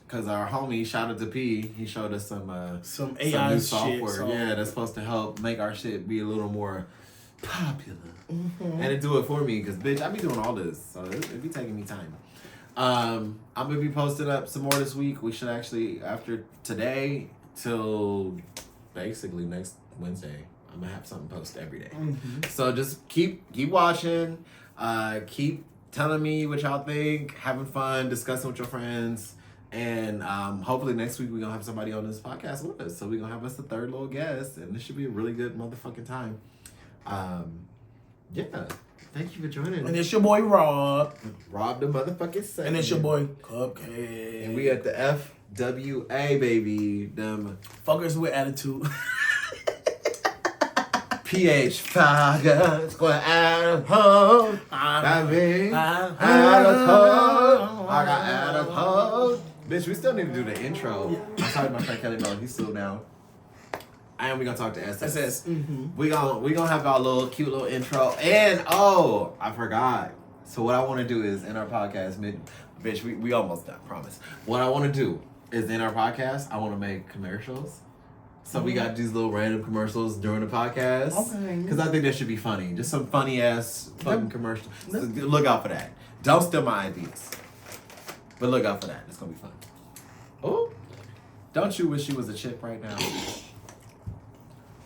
Cause our homie, shout out to P, he showed us some AI new software. Shit, yeah, that's supposed to help make our shit be a little more popular. And it do it for me, cause bitch, I be doing all this, so it be taking me time. I'm gonna be posting up some more this week. We should actually, after today till basically next Wednesday, I'm gonna have something posted every day. So just keep watching, keep telling me what y'all think, having fun, discussing with your friends. And hopefully next week we're going to have somebody on this podcast with us. So we're going to have us the third little guest. And this should be a really good motherfucking time. Yeah. Thank you for joining us. And it's your boy Rob. Rob the motherfucking second. And it's your boy Cupcake. And we at the FWA, baby. Them fuckers with attitude. PH Faggots going out of home. Out of home. I got out of home. Bitch, we still need to do the intro. I'm sorry, my friend Kelly Miller. He's still down. And we're gonna talk to SS. SS. Mm-hmm. We gonna have our little cute little intro. And I forgot. So what I want to do is in our podcast, bitch, we almost done. Promise. What I want to do is in our podcast, I want to make commercials. So we got these little random commercials during the podcast. Okay. Because I think that should be funny. Just some funny ass fucking commercials. So look out for that. Don't steal my ideas. But look out for that. It's gonna be fun. Oh, don't you wish you was a chip right now?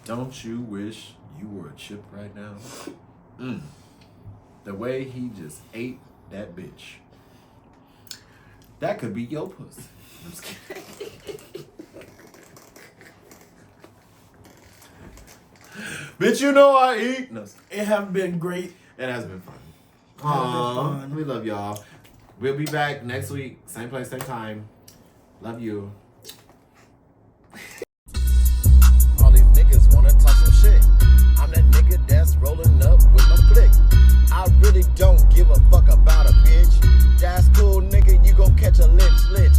Don't you wish you were a chip right now? The way he just ate that bitch. That could be your pussy. I'm just kidding. Bitch, you know I eat. No, It have been great. it has been fun. Aww, we love y'all. We'll be back next week. Same place, same time. Love you. All these niggas wanna talk some shit. I'm that nigga that's rolling up with my clique. I really don't give a fuck about a bitch. That's cool, nigga, you gon' catch a lich.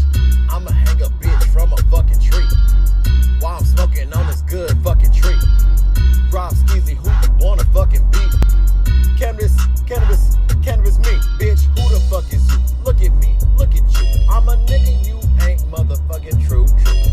I'ma hang a bitch from a fucking tree while I'm smoking on this good fucking tree. Rob Skeezy, who you wanna fucking beat? Cannabis me, bitch, who the fuck is you? Look at me, look at you. I'm a nigga, you ain't motherfucking true.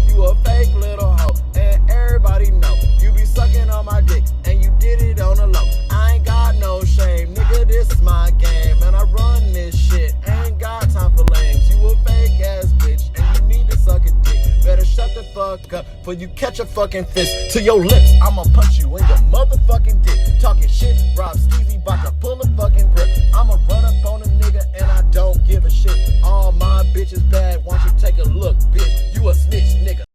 You a fake little hoe, and everybody know. You be sucking on my dick, and you did it on the low. I ain't got no shame, nigga, this is my game. And I run this shit, ain't got time for lames. You a fake ass bitch, and you need to suck a dick. Better shut the fuck up, before you catch a fucking fist to your lips. I'ma punch you in your motherfucking dick. Talking shit, Rob Skeezy, bout to pull a fucking grip. I'ma run up on a nigga.